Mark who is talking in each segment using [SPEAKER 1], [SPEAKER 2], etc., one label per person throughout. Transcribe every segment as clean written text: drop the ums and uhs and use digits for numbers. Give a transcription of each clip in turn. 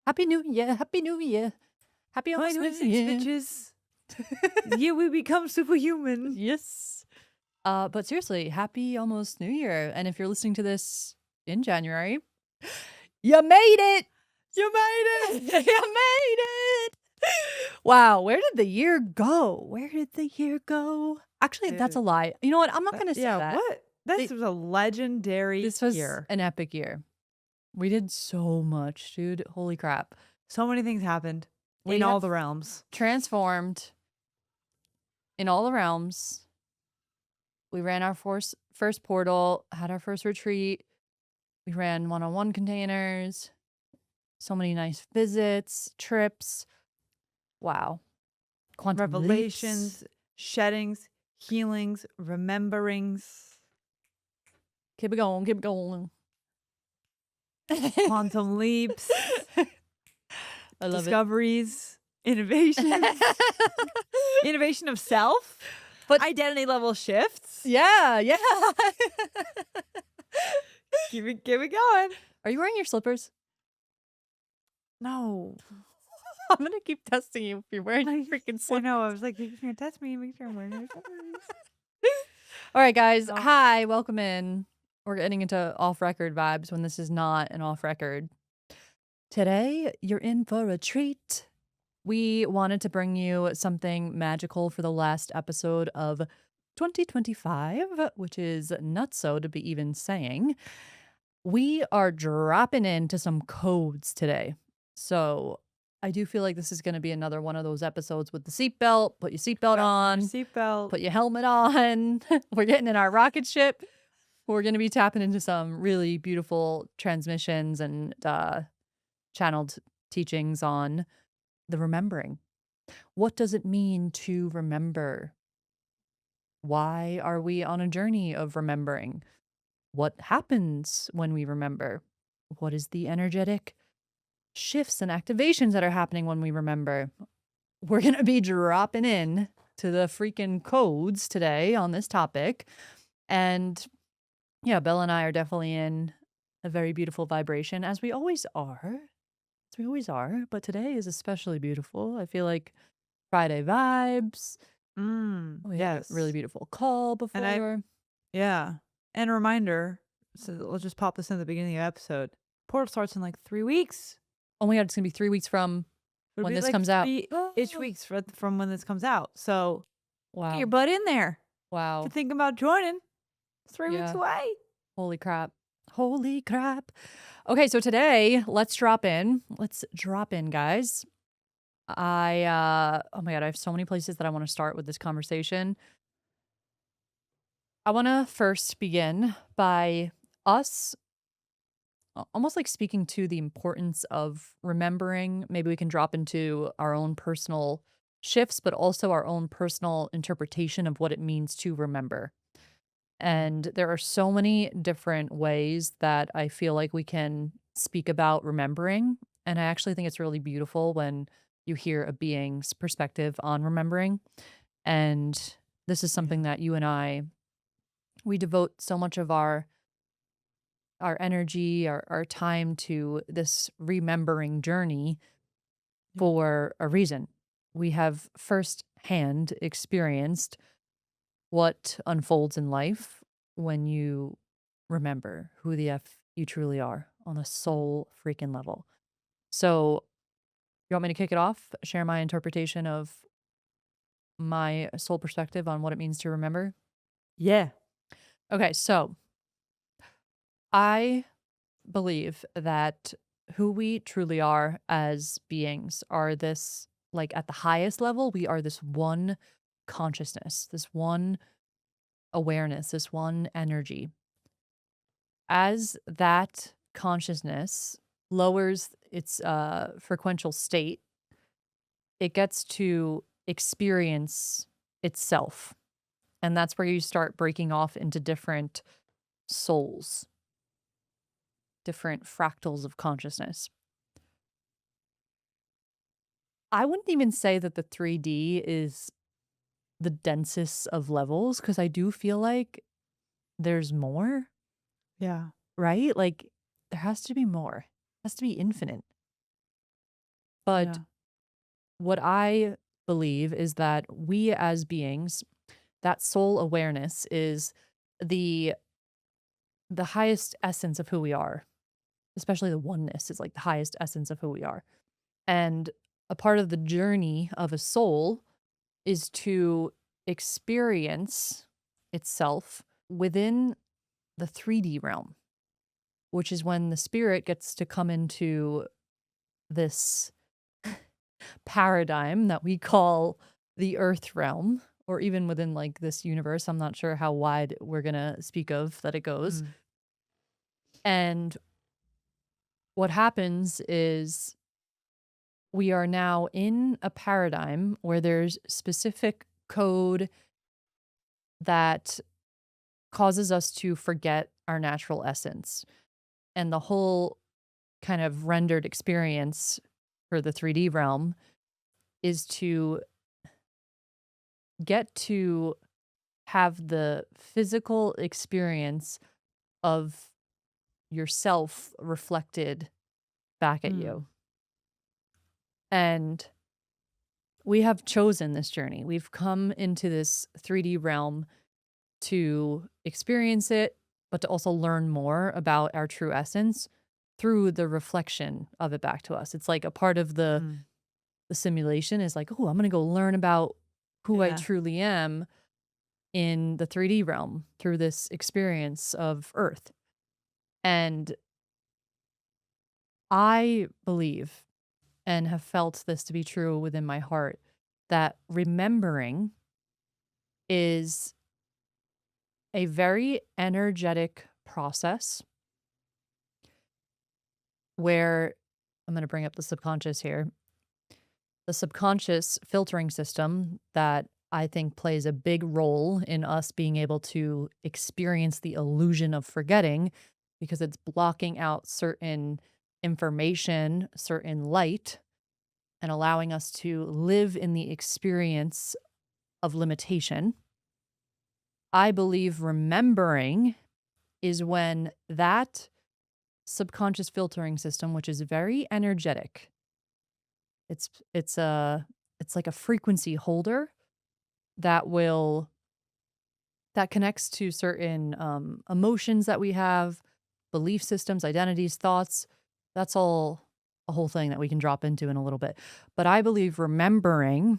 [SPEAKER 1] Happy New Year. Happy New Year. Happy almost New
[SPEAKER 2] 2026,
[SPEAKER 1] Year.
[SPEAKER 2] bitches. Yeah, we become superhuman.
[SPEAKER 1] Yes. But seriously, happy almost New Year. And if you're listening to this in January, you made it.
[SPEAKER 2] You made
[SPEAKER 1] You
[SPEAKER 2] it.
[SPEAKER 1] made it. Wow, where did the year go? Where did the year go? Actually, that's a
[SPEAKER 2] Dude,
[SPEAKER 1] lie. You know what? I'm not going to say
[SPEAKER 2] yeah,
[SPEAKER 1] that.
[SPEAKER 2] what? This
[SPEAKER 1] They-
[SPEAKER 2] was a legendary
[SPEAKER 1] This was
[SPEAKER 2] year.
[SPEAKER 1] an epic year. We did so much, dude. Holy crap.
[SPEAKER 2] So many things happened
[SPEAKER 1] We
[SPEAKER 2] in all
[SPEAKER 1] have
[SPEAKER 2] the realms.
[SPEAKER 1] transformed in all the realms. We ran our first portal, had our first retreat. We ran one-on-one containers. So many nice visits, trips. Wow. Quantum leaps.
[SPEAKER 2] Revelations, sheddings, healings, rememberings,
[SPEAKER 1] Keep it going, keep it going.
[SPEAKER 2] quantum leaps,
[SPEAKER 1] I love
[SPEAKER 2] discoveries, innovations,
[SPEAKER 1] it.
[SPEAKER 2] innovation of self,
[SPEAKER 1] But
[SPEAKER 2] identity level shifts.
[SPEAKER 1] yeah.
[SPEAKER 2] Keep it going.
[SPEAKER 1] Are you wearing your slippers?
[SPEAKER 2] No.
[SPEAKER 1] I'm gonna keep testing you if you're wearing your freaking
[SPEAKER 2] I
[SPEAKER 1] slippers.
[SPEAKER 2] know. I was like, you're gonna test me, make sure I'm wearing my slippers.
[SPEAKER 1] All right, guys.
[SPEAKER 2] Oh.
[SPEAKER 1] Hi, welcome in. We're getting into off-record vibes when this is not an off-record. Today, you're in for a treat. We wanted to bring you something magical for the last episode of 2025, which is nutso to be even saying. We are dropping into some codes today. So I do feel like this is going to be another one of those episodes with the seatbelt. Put your seatbelt on.
[SPEAKER 2] Seatbelt.
[SPEAKER 1] Put your helmet on. We're getting in our rocket ship. We're going to be tapping into some really beautiful transmissions and channeled teachings on the remembering. What does it mean to remember? Why are we on a journey of remembering? What happens when we remember? What is the energetic shifts and activations that are happening when we remember? We're going to be dropping in to the freaking codes today on this topic. And yeah, Bella and I are definitely in a very beautiful vibration, as we always are. As we always are. But today is especially beautiful. I feel like Friday vibes. We had a really
[SPEAKER 2] Yes.
[SPEAKER 1] beautiful call before.
[SPEAKER 2] Yeah. And a reminder, so let's just pop this in the beginning of the episode. Portal starts in like 3 weeks.
[SPEAKER 1] Oh my God, it's going to be 3 weeks from
[SPEAKER 2] It'll
[SPEAKER 1] when
[SPEAKER 2] be
[SPEAKER 1] this
[SPEAKER 2] like
[SPEAKER 1] comes out.
[SPEAKER 2] 3-ish weeks from when this comes out. So
[SPEAKER 1] Wow.
[SPEAKER 2] get your butt in there. If
[SPEAKER 1] Wow.
[SPEAKER 2] you're thinking about joining, it's 3 weeks
[SPEAKER 1] Yeah.
[SPEAKER 2] away.
[SPEAKER 1] Holy crap. Holy crap. Okay, so today, let's drop in. Let's drop in, guys. Oh my God, I have so many places that I want to start with this conversation. I want to first begin by us almost like speaking to the importance of remembering. Maybe we can drop into our own personal shifts, but also our own personal interpretation of what it means to remember. And there are so many different ways that I feel like we can speak about remembering. And I actually think it's really beautiful when you hear a being's perspective on remembering. And this is something that you and I, we devote so much of our energy, our time to this remembering journey for a reason. We have firsthand experienced what unfolds in life when you remember who the F you truly are on a soul freaking level. So, you want me to kick it off? Share my interpretation of my soul perspective on what it means to remember?
[SPEAKER 2] Yeah.
[SPEAKER 1] Okay, so I believe that who we truly are as beings are this, like at the highest level, we are this one consciousness, this one awareness, this one energy. As that consciousness lowers its frequential state, it gets to experience itself. And that's where you start breaking off into different souls, different fractals of consciousness. I wouldn't even say that the 3D is the densest of levels because I do feel like there's more,
[SPEAKER 2] Yeah.
[SPEAKER 1] right? Like there has to be more, it has to be infinite. But
[SPEAKER 2] Yeah.
[SPEAKER 1] what I believe is that we as beings, that soul awareness is the the highest essence of who we are, especially the oneness is like the highest essence of who we are. And a part of the journey of a soul is to experience itself within the 3D realm, which is when the spirit gets to come into this paradigm that we call the earth realm, or even within like this universe. I'm not sure how wide we're going to speak of that it goes.
[SPEAKER 2] Mm.
[SPEAKER 1] And what happens is we are now in a paradigm where there's specific code that causes us to forget our natural essence. And the whole kind of rendered experience for the 3D realm is to get to have the physical experience of yourself reflected back at
[SPEAKER 2] Mm.
[SPEAKER 1] you. And we have chosen this journey. We've come into this 3D realm to experience it, but to also learn more about our true essence through the reflection of it back to us. It's like a part of
[SPEAKER 2] Mm.
[SPEAKER 1] the simulation is like, oh, I'm gonna go learn about who I
[SPEAKER 2] Yeah.
[SPEAKER 1] truly am in the 3D realm through this experience of Earth. And I believe and have felt this to be true within my heart that remembering is a very energetic process where I'm going to bring up the subconscious here. The subconscious filtering system that I think plays a big role in us being able to experience the illusion of forgetting because it's blocking out certain information, certain light, and allowing us to live in the experience of limitation. I believe remembering is when that subconscious filtering system, which is very energetic, it's it's a it's like a frequency holder that will that connects to certain emotions that we have, belief systems, identities, thoughts. That's all a whole thing that we can drop into in a little bit. But I believe remembering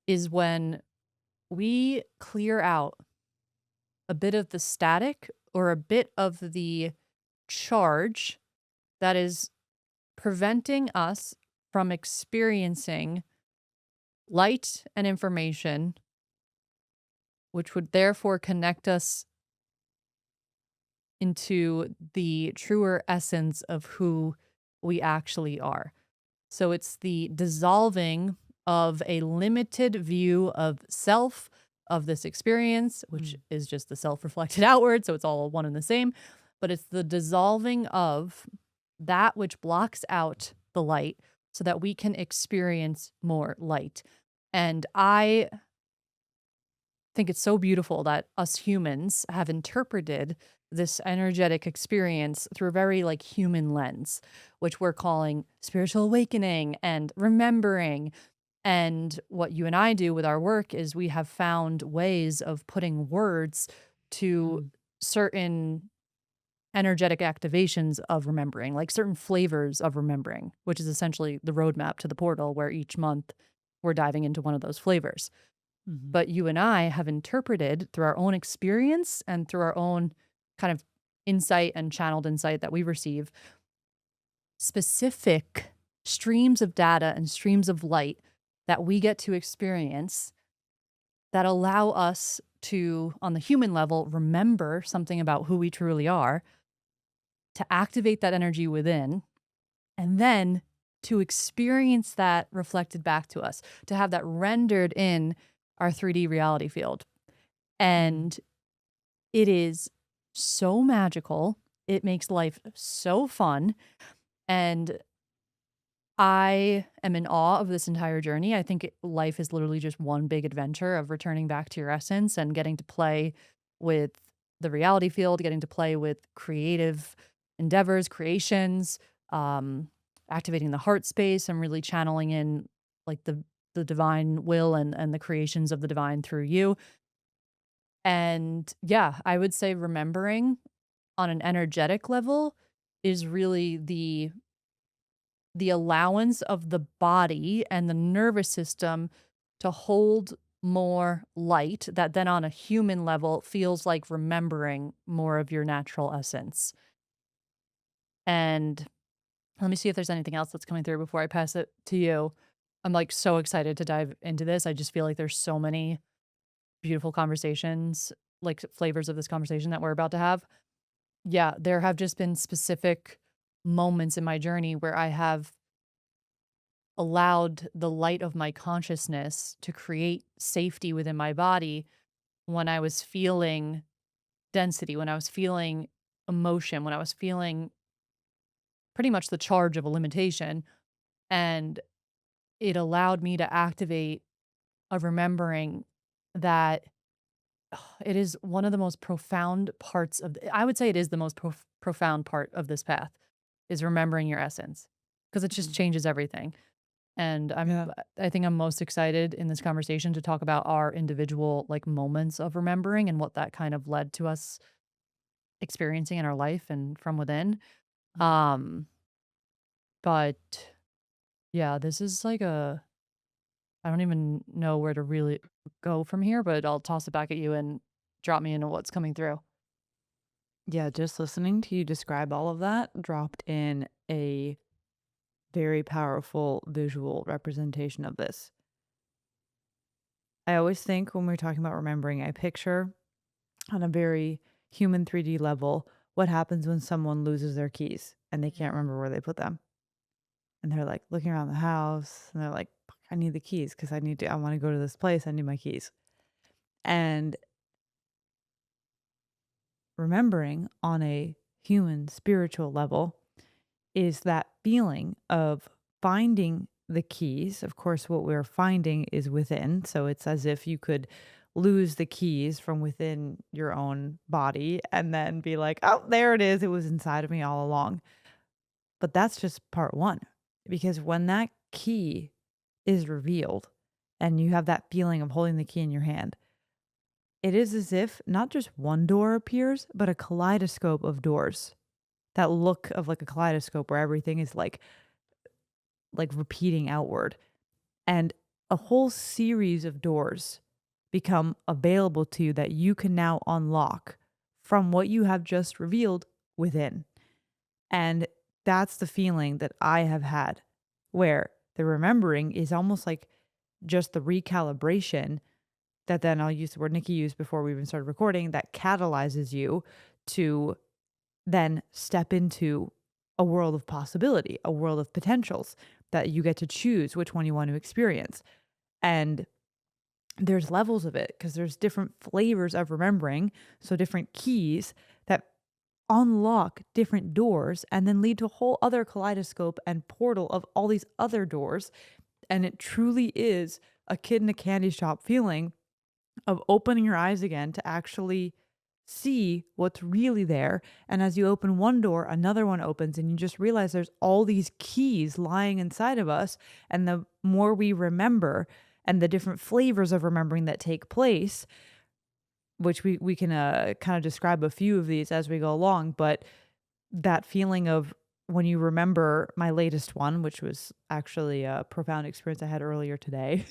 [SPEAKER 1] is when we clear out a bit of the static or a bit of the charge that is preventing us from experiencing light and information, which would therefore connect us into the truer essence of who we actually are. So it's the dissolving of a limited view of self, of this experience, which
[SPEAKER 2] Mm.
[SPEAKER 1] is just the self reflected outward. So it's all one and the same. But it's the dissolving of that which blocks out the light so that we can experience more light. And I think it's so beautiful that us humans have interpreted this energetic experience through a very like human lens, which we're calling spiritual awakening and remembering. And what you and I do with our work is we have found ways of putting words to
[SPEAKER 2] Mm.
[SPEAKER 1] certain energetic activations of remembering, like certain flavors of remembering, which is essentially the roadmap to the portal where each month we're diving into one of those flavors.
[SPEAKER 2] Mhm.
[SPEAKER 1] But you and I have interpreted through our own experience and through our own kind of insight and channeled insight that we receive specific streams of data and streams of light that we get to experience that allow us to, on the human level, remember something about who we truly are, to activate that energy within, and then to experience that reflected back to us, to have that rendered in our 3D reality field.
[SPEAKER 2] Mm.
[SPEAKER 1] And it is so magical. It makes life so fun. And I am in awe of this entire journey. I think life is literally just one big adventure of returning back to your essence and getting to play with the reality field, getting to play with creative endeavors, creations, um, activating the heart space and really channeling in like the divine will and the creations of the divine through you. And yeah, I would say remembering on an energetic level is really the allowance of the body and the nervous system to hold more light that then on a human level feels like remembering more of your natural essence. And let me see if there's anything else that's coming through before I pass it to you. I'm like so excited to dive into this. I just feel like there's so many beautiful conversations, like flavors of this conversation that we're about to have. Yeah, there have just been specific moments in my journey where I have allowed the light of my consciousness to create safety within my body when I was feeling density, when I was feeling emotion, when I was feeling pretty much the charge of a limitation. And it allowed me to activate a remembering that it is one of the most profound parts of I would say it is the most profound part of this path is remembering your essence because it just
[SPEAKER 2] Mhm.
[SPEAKER 1] changes everything. And
[SPEAKER 2] Yeah.
[SPEAKER 1] I think I'm most excited in this conversation to talk about our individual like moments of remembering and what that kind of led to us experiencing in our life and from within.
[SPEAKER 2] Mhm.
[SPEAKER 1] Um, but yeah, this is like a I don't even know where to really go from here, but I'll toss it back at you and drop me into what's coming through.
[SPEAKER 2] Yeah, just listening to you describe all of that dropped in a very powerful visual representation of this. I always think when we're talking about remembering, I picture on a very human 3D level what happens when someone loses their keys and they can't remember where they put them. And they're like looking around the house and they're like, "Fuck, I need the keys because I want to go to this place. I need my keys." And remembering on a human spiritual level is that feeling of finding the keys. Of course, what we're finding is within. So it's as if you could lose the keys from within your own body and then be like, oh, there it is. It was inside of me all along. But that's just part one. Because when that key is revealed and you have that feeling of holding the key in your hand, it is as if not just one door appears, but a kaleidoscope of doors. That look of like a kaleidoscope where everything is like repeating outward, and a whole series of doors become available to you that you can now unlock from what you have just revealed within. And that's the feeling that I have had, where the remembering is almost like just the recalibration that then I'll use the word Nikki used before we even started recording that catalyzes you to then step into a world of possibility, a world of potentials that you get to choose which one you want to experience. And there's levels of it because there's different flavors of remembering. So different keys that unlock different doors and then lead to a whole other kaleidoscope and portal of all these other doors. And it truly is a kid in a candy shop feeling of opening your eyes again to actually see what's really there. And as you open one door, another one opens, and you just realize there's all these keys lying inside of us. And the more we remember and the different flavors of remembering that take place, which we can kind of describe a few of these as we go along, but that feeling of when you remember my latest one, which was actually a profound experience I had earlier today,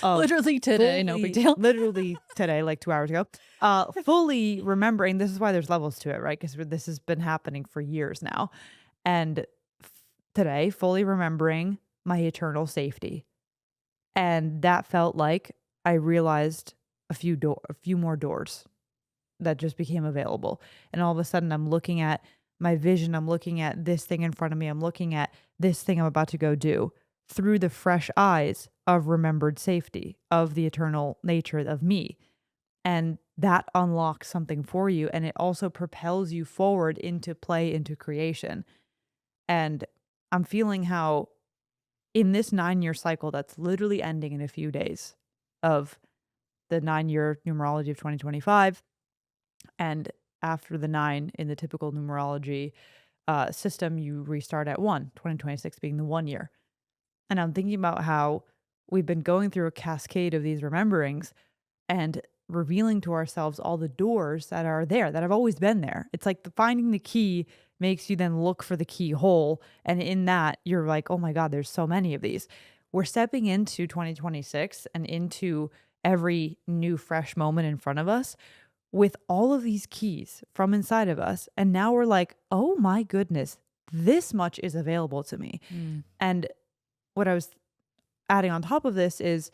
[SPEAKER 2] of
[SPEAKER 1] Literally today, no big
[SPEAKER 2] fully
[SPEAKER 1] deal.
[SPEAKER 2] literally today, like 2 hours ago, fully remembering this is why there's levels to it, right? Because this has been happening for years now, and today, fully remembering my eternal safety, and that felt like I realized a few more doors that just became available. And all of a sudden, I'm looking at my vision. I'm looking at this thing in front of me. I'm looking at this thing I'm about to go do through the fresh eyes of remembered safety, of the eternal nature of me. And that unlocks something for you. And it also propels you forward into play, into creation. And I'm feeling how in this 9-year cycle that's literally ending in a few days of the 9-year numerology of 2025, and after the 9 in the typical numerology, system, you restart at 1, 2026 being the 1 year. And I'm thinking about how we've been going through a cascade of these rememberings and revealing to ourselves all the doors that are there that have always been there. It's like finding the key makes you then look for the keyhole. And in that, you're like, oh my God, there's so many of these. We're stepping into 2026 and into every new, fresh moment in front of us with all of these keys from inside of us. And now we're like, oh my goodness, this much is available to me.
[SPEAKER 1] Mm.
[SPEAKER 2] And what I was adding on top of this is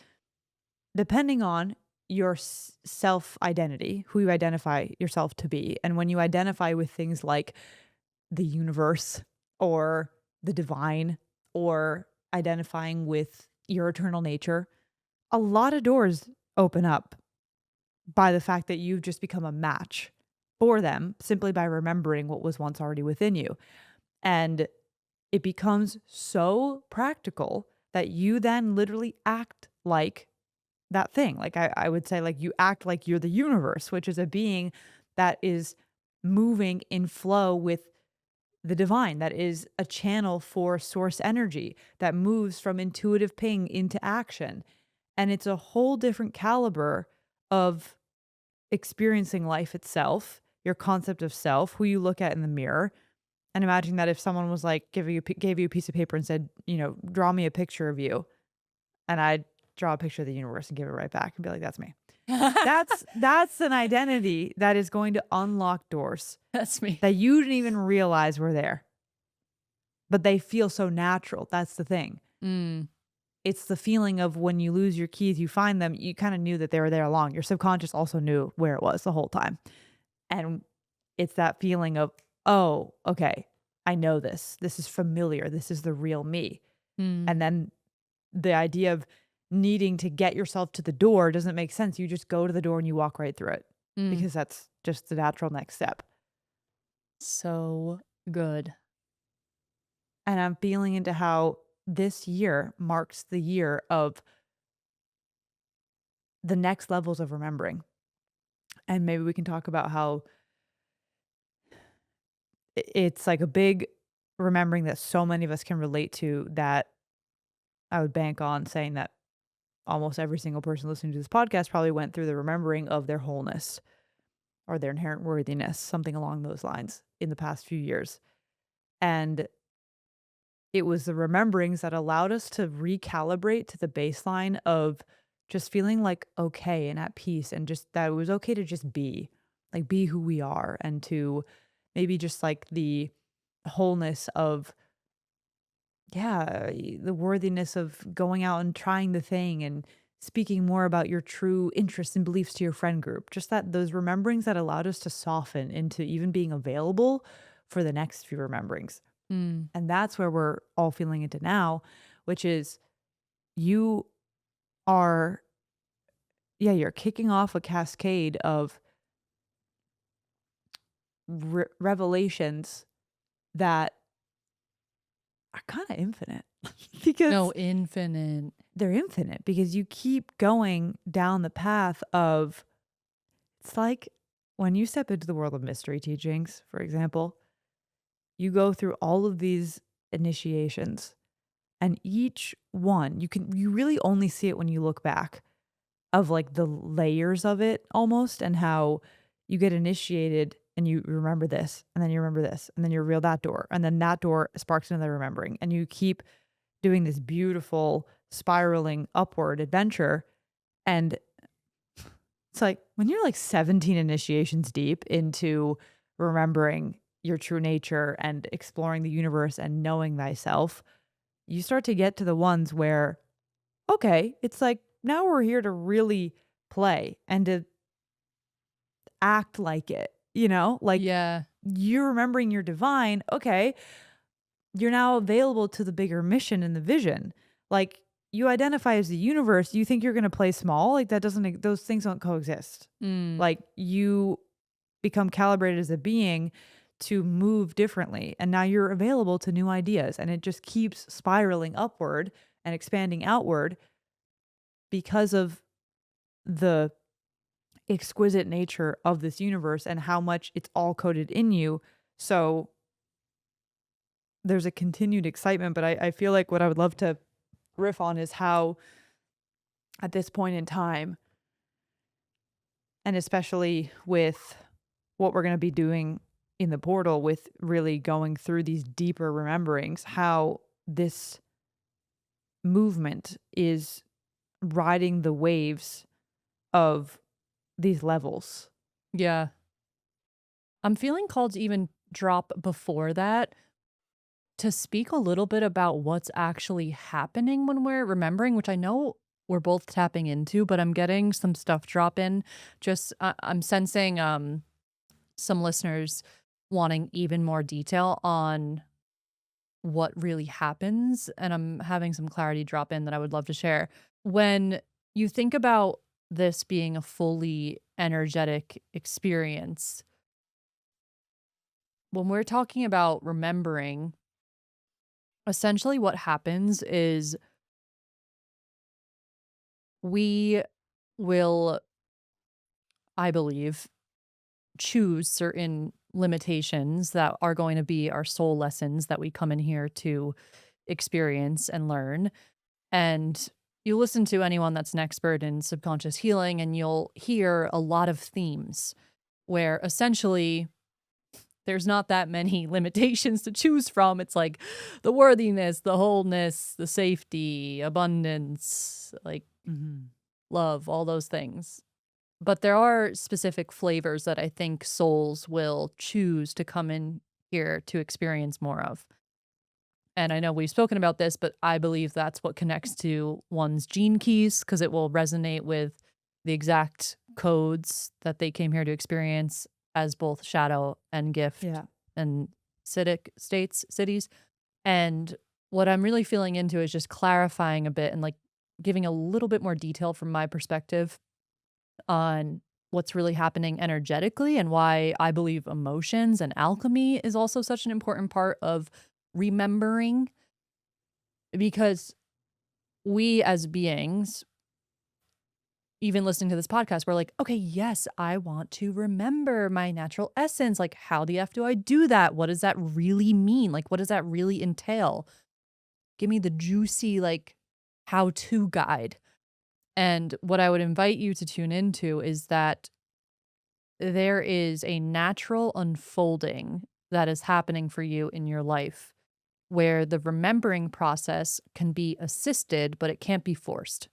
[SPEAKER 2] depending on your self identity, who you identify yourself to be. And when you identify with things like the universe or the divine or identifying with your eternal nature, a lot of doors open up by the fact that you've just become a match for them simply by remembering what was once already within you. And it becomes so practical that you then literally act like that thing. Like I would say, like, you act like you're the universe, which is a being that is moving in flow with the divine, that is a channel for source energy that moves from intuitive ping into action. And it's a whole different caliber of experiencing life itself, your concept of self, who you look at in the mirror. And imagine that if someone was like, gave you a piece of paper and said, draw me a picture of you, and I'd draw a picture of the universe and give it right back and be like, that's me. That's an identity that is going to unlock doors
[SPEAKER 1] That's me.
[SPEAKER 2] that you didn't even realize were there, but they feel so natural. That's the thing.
[SPEAKER 1] Mm.
[SPEAKER 2] It's the feeling of when you lose your keys, you find them, you kind of knew that they were there along. Your subconscious also knew where it was the whole time. And it's that feeling of, oh, okay, I know this. This is familiar. This is the real me.
[SPEAKER 1] Mm.
[SPEAKER 2] And then the idea of needing to get yourself to the door doesn't make sense. You just go to the door and you walk right through it
[SPEAKER 1] Mm.
[SPEAKER 2] because that's just the natural next step.
[SPEAKER 1] So good.
[SPEAKER 2] And I'm feeling into how this year marks the year of the next levels of remembering. And maybe we can talk about how it's like a big remembering that so many of us can relate to, that I would bank on saying that almost every single person listening to this podcast probably went through the remembering of their wholeness or their inherent worthiness, something along those lines in the past few years. And it was the rememberings that allowed us to recalibrate to the baseline of just feeling like okay and at peace, and just that it was okay to just be, like, be who we are, and to maybe just like the wholeness of, yeah, the worthiness of going out and trying the thing and speaking more about your true interests and beliefs to your friend group. Just that those rememberings that allowed us to soften into even being available for the next few rememberings.
[SPEAKER 1] Mm.
[SPEAKER 2] And that's where we're all feeling into now, which is you are, yeah, you're kicking off a cascade of revelations that are kind of infinite
[SPEAKER 1] No,
[SPEAKER 2] because
[SPEAKER 1] infinite.
[SPEAKER 2] they're infinite because you keep going down the path of, it's like when you step into the world of mystery teachings, for example, you go through all of these initiations, and each one you really only see it when you look back, of like the layers of it almost, and how you get initiated and you remember this, and then you remember this, and then you reveal that door, and then that door sparks another remembering, and you keep doing this beautiful spiraling upward adventure. And it's like when you're like 17 initiations deep into remembering your true nature and exploring the universe and knowing thyself, you start to get to the ones where, okay, it's like now we're here to really play and to act like it, like
[SPEAKER 1] Yeah.
[SPEAKER 2] you're remembering your divine. Okay, you're now available to the bigger mission and the vision. Like, you identify as the universe, you think you're going to play small. Like, that doesn't, those things don't coexist.
[SPEAKER 1] Mm.
[SPEAKER 2] Like, you become calibrated as a being to move differently. And now you're available to new ideas. And it just keeps spiraling upward and expanding outward because of the exquisite nature of this universe and how much it's all coded in you. So there's a continued excitement, but I feel like what I would love to riff on is how at this point in time, and especially with what we're going to be doing in the portal with really going through these deeper rememberings, how this movement is riding the waves of these levels.
[SPEAKER 1] Yeah. I'm feeling called to even drop before that to speak a little bit about what's actually happening when we're remembering, which I know we're both tapping into, but I'm getting some stuff drop in. Just I'm sensing some listeners wanting even more detail on what really happens, and I'm having some clarity drop in that I would love to share. When you think about this being a fully energetic experience, when we're talking about remembering, essentially what happens is we will, I believe, choose certain limitations that are going to be our soul lessons that we come in here to experience and learn. And you listen to anyone that's an expert in subconscious healing, and you'll hear a lot of themes where essentially there's not that many limitations to choose from. It's like the worthiness, the wholeness, the safety, abundance, like
[SPEAKER 2] Mhm.
[SPEAKER 1] love, all those things. But there are specific flavors that I think souls will choose to come in here to experience more of. And I know we've spoken about this, but I believe that's what connects to one's gene keys because it will resonate with the exact codes that they came here to experience as both shadow and gift
[SPEAKER 2] Yeah.
[SPEAKER 1] and citic states, cities. And what I'm really feeling into is just clarifying a bit and like giving a little bit more detail from my perspective on what's really happening energetically and why I believe emotions and alchemy is also such an important part of remembering because we as beings, even listening to this podcast, we're like, okay, yes, I want to remember my natural essence. Like, how the F do I do that? What does that really mean? Like, what does that really entail? Give me the juicy, like, how to guide. And what I would invite you to tune into is that there is a natural unfolding that is happening for you in your life where the remembering process can be assisted, but it can't be forced.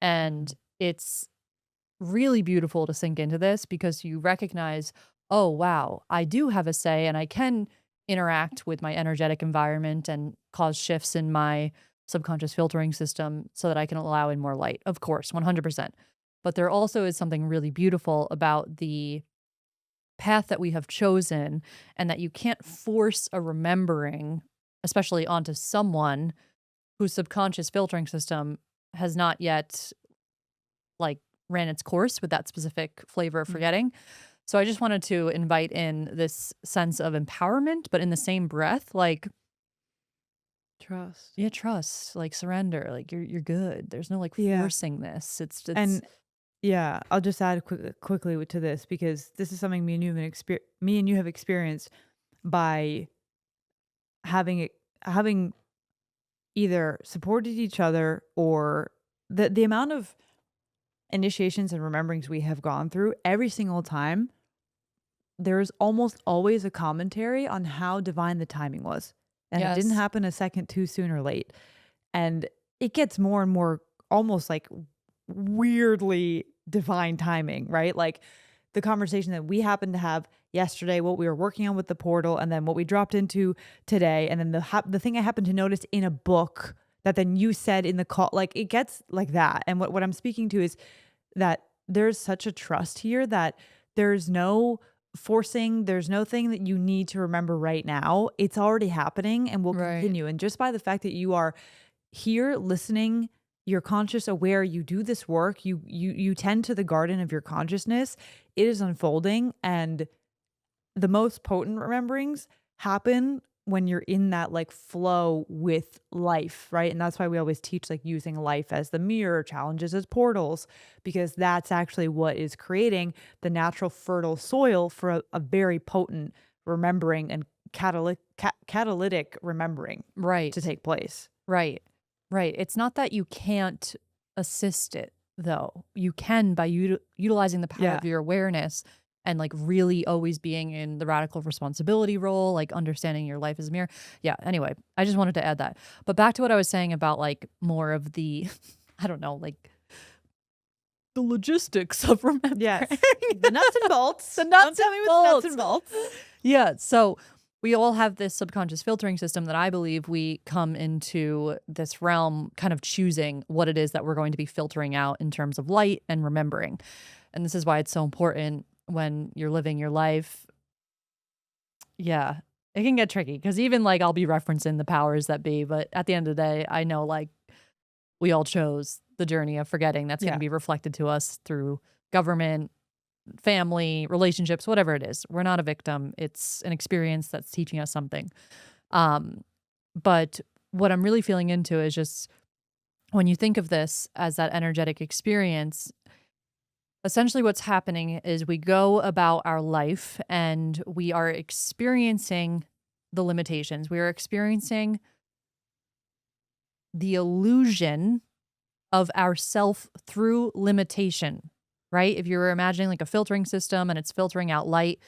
[SPEAKER 1] And
[SPEAKER 2] Mhm.
[SPEAKER 1] it's really beautiful to sink into this because you recognize, oh, wow, I do have a say and I can interact with my energetic environment and cause shifts in my subconscious filtering system so that I can allow in more light. Of course, 100%. But there also is something really beautiful about the path that we have chosen and that you can't force a remembering, especially onto someone whose subconscious filtering system has not yet like ran its course with that specific flavor of
[SPEAKER 2] Mhm.
[SPEAKER 1] forgetting. So I just wanted to invite in this sense of empowerment, but in the same breath, like,
[SPEAKER 2] Trust.
[SPEAKER 1] yeah, trust, like surrender, like you're good. There's no like
[SPEAKER 2] Yeah.
[SPEAKER 1] forcing this. It's
[SPEAKER 2] And yeah, I'll just add quickly to this because this is something me and you have experienced by having either supported each other or the amount of initiations and rememberings we have gone through every single time. There's almost always a commentary on how divine the timing was, and it didn't
[SPEAKER 1] yes.
[SPEAKER 2] happen a second too soon or late. And it gets more and more almost like weirdly divine timing, right? Like the conversation that we happened to have yesterday, what we were working on with the portal, and then what we dropped into today, and then the thing I happened to notice in a book that then you said in the call, like it gets like that. And what I'm speaking to is that there's such a trust here that there's no forcing, there's no thing that you need to remember right now. It's already happening and will
[SPEAKER 1] Right.
[SPEAKER 2] continue. And just by the fact that you are here listening, you're conscious aware, you do this work, you tend to the garden of your consciousness, it is unfolding, and the most potent rememberings happen when you're in that like flow with life, right? And that's why we always teach like using life as the mirror, challenges as portals, because that's actually what is creating the natural fertile soil for a very potent remembering and catalytic remembering to
[SPEAKER 1] Right.
[SPEAKER 2] take place.
[SPEAKER 1] Right. Right. It's not that you can't assist it, though. You can by utilizing the power
[SPEAKER 2] Yeah.
[SPEAKER 1] of your awareness and like really always being in the radical responsibility role, like understanding your life as a mirror. Yeah. Anyway, I just wanted to add that. But back to what I was saying about like more of the, I don't know, like the logistics of remembering
[SPEAKER 2] Yes. The nuts and
[SPEAKER 1] the
[SPEAKER 2] bolts. Don't
[SPEAKER 1] nuts and
[SPEAKER 2] tell me what the nuts
[SPEAKER 1] bolts.
[SPEAKER 2] and bolts.
[SPEAKER 1] Yeah. So we all have this subconscious filtering system that I believe we come into this realm kind of choosing what it is that we're going to be filtering out in terms of light and remembering. And this is why it's so important when you're living your life. Yeah. It can get tricky because even like I'll be referencing the powers that be, but at the end of the day, I know like we all chose the journey of forgetting that's going to
[SPEAKER 2] Yeah.
[SPEAKER 1] be reflected to us through government, family, relationships, whatever it is. We're not a victim. It's an experience that's teaching us something. Um, but what I'm really feeling into is just when you think of this as that energetic experience, essentially what's happening is we go about our life and we are experiencing the limitations. We are experiencing the illusion of ourself through limitation, right? If you're imagining like a filtering system and it's filtering out light,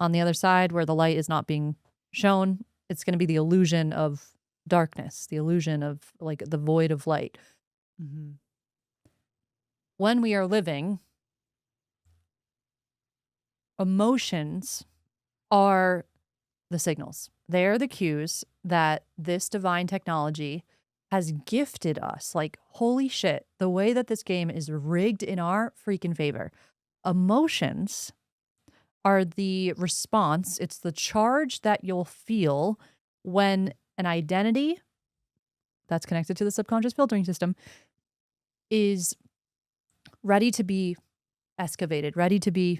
[SPEAKER 1] on the other side where the light is not being shown, it's gonna be the illusion of darkness, the illusion of, like, the void of light.
[SPEAKER 2] Mhm.
[SPEAKER 1] When we are living, emotions are the signals. They are the cues that this divine technology has gifted us. Like, holy shit, the way that this game is rigged in our freaking favor. Emotions are the response, it's the charge that you'll feel when an identity that's connected to the subconscious filtering system is ready to be excavated, ready to be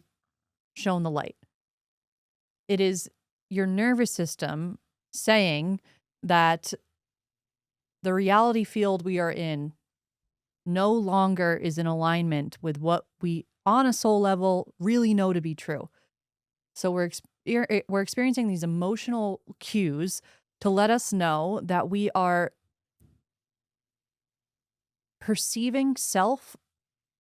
[SPEAKER 1] shown the light. It is your nervous system saying that the reality field we are in no longer is in alignment with what we, on a soul level, really know to be true. So we're experiencing these emotional cues to let us know that we are perceiving self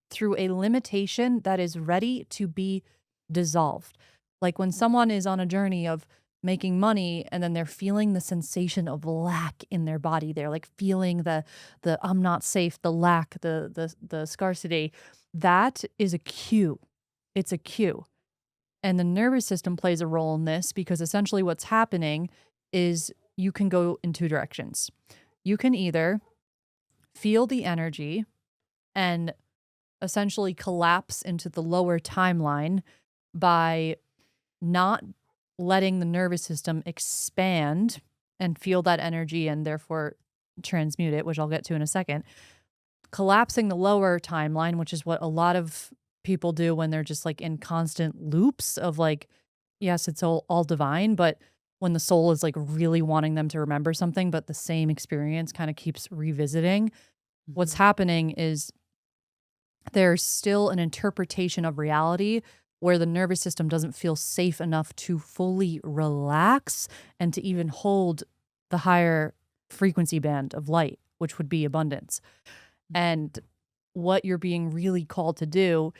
[SPEAKER 1] through a limitation that is ready to be dissolved. Like when someone is on a journey of making money and then they're feeling the sensation of lack in their body. They're like feeling the I'm not safe, the lack, the scarcity. That is a cue. It's a cue. And the nervous system plays a role in this because essentially what's happening is you can go in two directions. You can either feel the energy and essentially collapse into the lower timeline by not letting the nervous system expand and feel that energy and therefore transmute it, which I'll get to in a second. Collapsing the lower timeline, which is what a lot of people do when they're just like in constant loops of like, yes, it's all divine, but when the soul is like really wanting them to remember something, but the same experience kind of keeps revisiting, what's
[SPEAKER 2] Mhm.
[SPEAKER 1] happening is there's still an interpretation of reality where the nervous system doesn't feel safe enough to fully relax and to even hold the higher frequency band of light, which would be abundance. And what you're being really called to do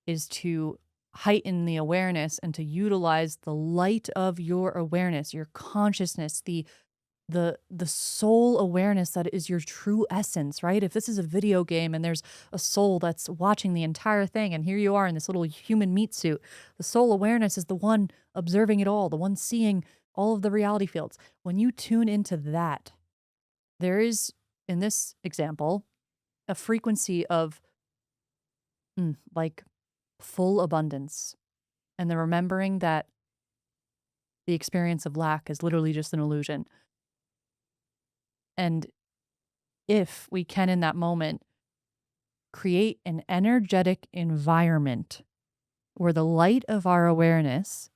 [SPEAKER 1] is to heighten the awareness and to utilize the light of your awareness, your consciousness, the soul awareness that is your true essence, right? If this is a video game and there's a soul that's watching the entire thing and here you are in this little human meat suit, the soul awareness is the one observing it all, the one seeing all of the reality fields. When you tune into that, there is in this example a frequency of like full abundance and the remembering that the experience of lack is literally just an illusion. And if we can in that moment create an energetic environment where the light of our awareness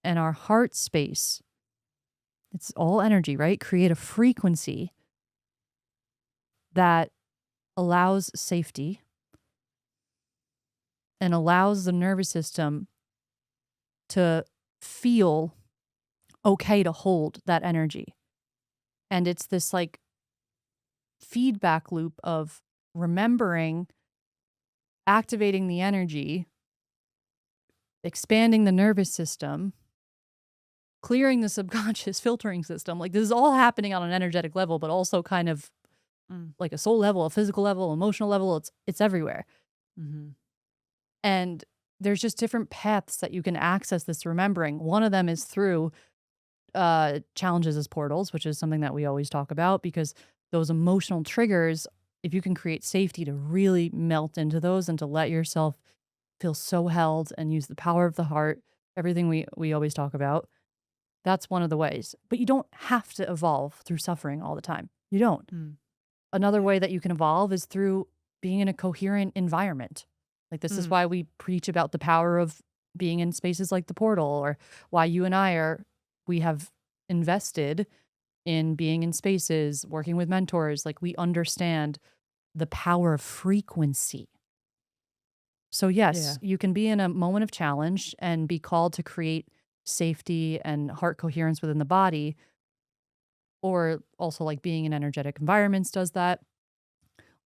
[SPEAKER 1] and our heart space, it's all energy, right? Create a frequency that allows safety and allows the nervous system to feel. okay to hold that energy. And it's this like feedback loop of remembering, activating the energy, expanding the nervous system, clearing the subconscious filtering system. Like this is all happening on an energetic level, but also kind of
[SPEAKER 2] Mm.
[SPEAKER 1] like a soul level, a physical level, emotional level. It's everywhere.
[SPEAKER 2] Mhm.
[SPEAKER 1] And there's just different paths that you can access this remembering. One of them is through challenges as portals, which is something that we always talk about because those emotional triggers, if you can create safety to really melt into those and to let yourself feel so held and use the power of the heart, everything we always talk about, that's one of the ways. But you don't have to evolve through suffering all the time. You don't.
[SPEAKER 2] Mm.
[SPEAKER 1] Another way that you can evolve is through being in a coherent environment. Like, this is
[SPEAKER 2] Mm.
[SPEAKER 1] why we preach about the power of being in spaces like the portal, or why you and I are, we have invested in being in spaces, working with mentors. Like, we understand the power of frequency. So, yes,
[SPEAKER 2] Yeah.
[SPEAKER 1] you can be in a moment of challenge and be called to create safety and heart coherence within the body, or also like being in energetic environments does that.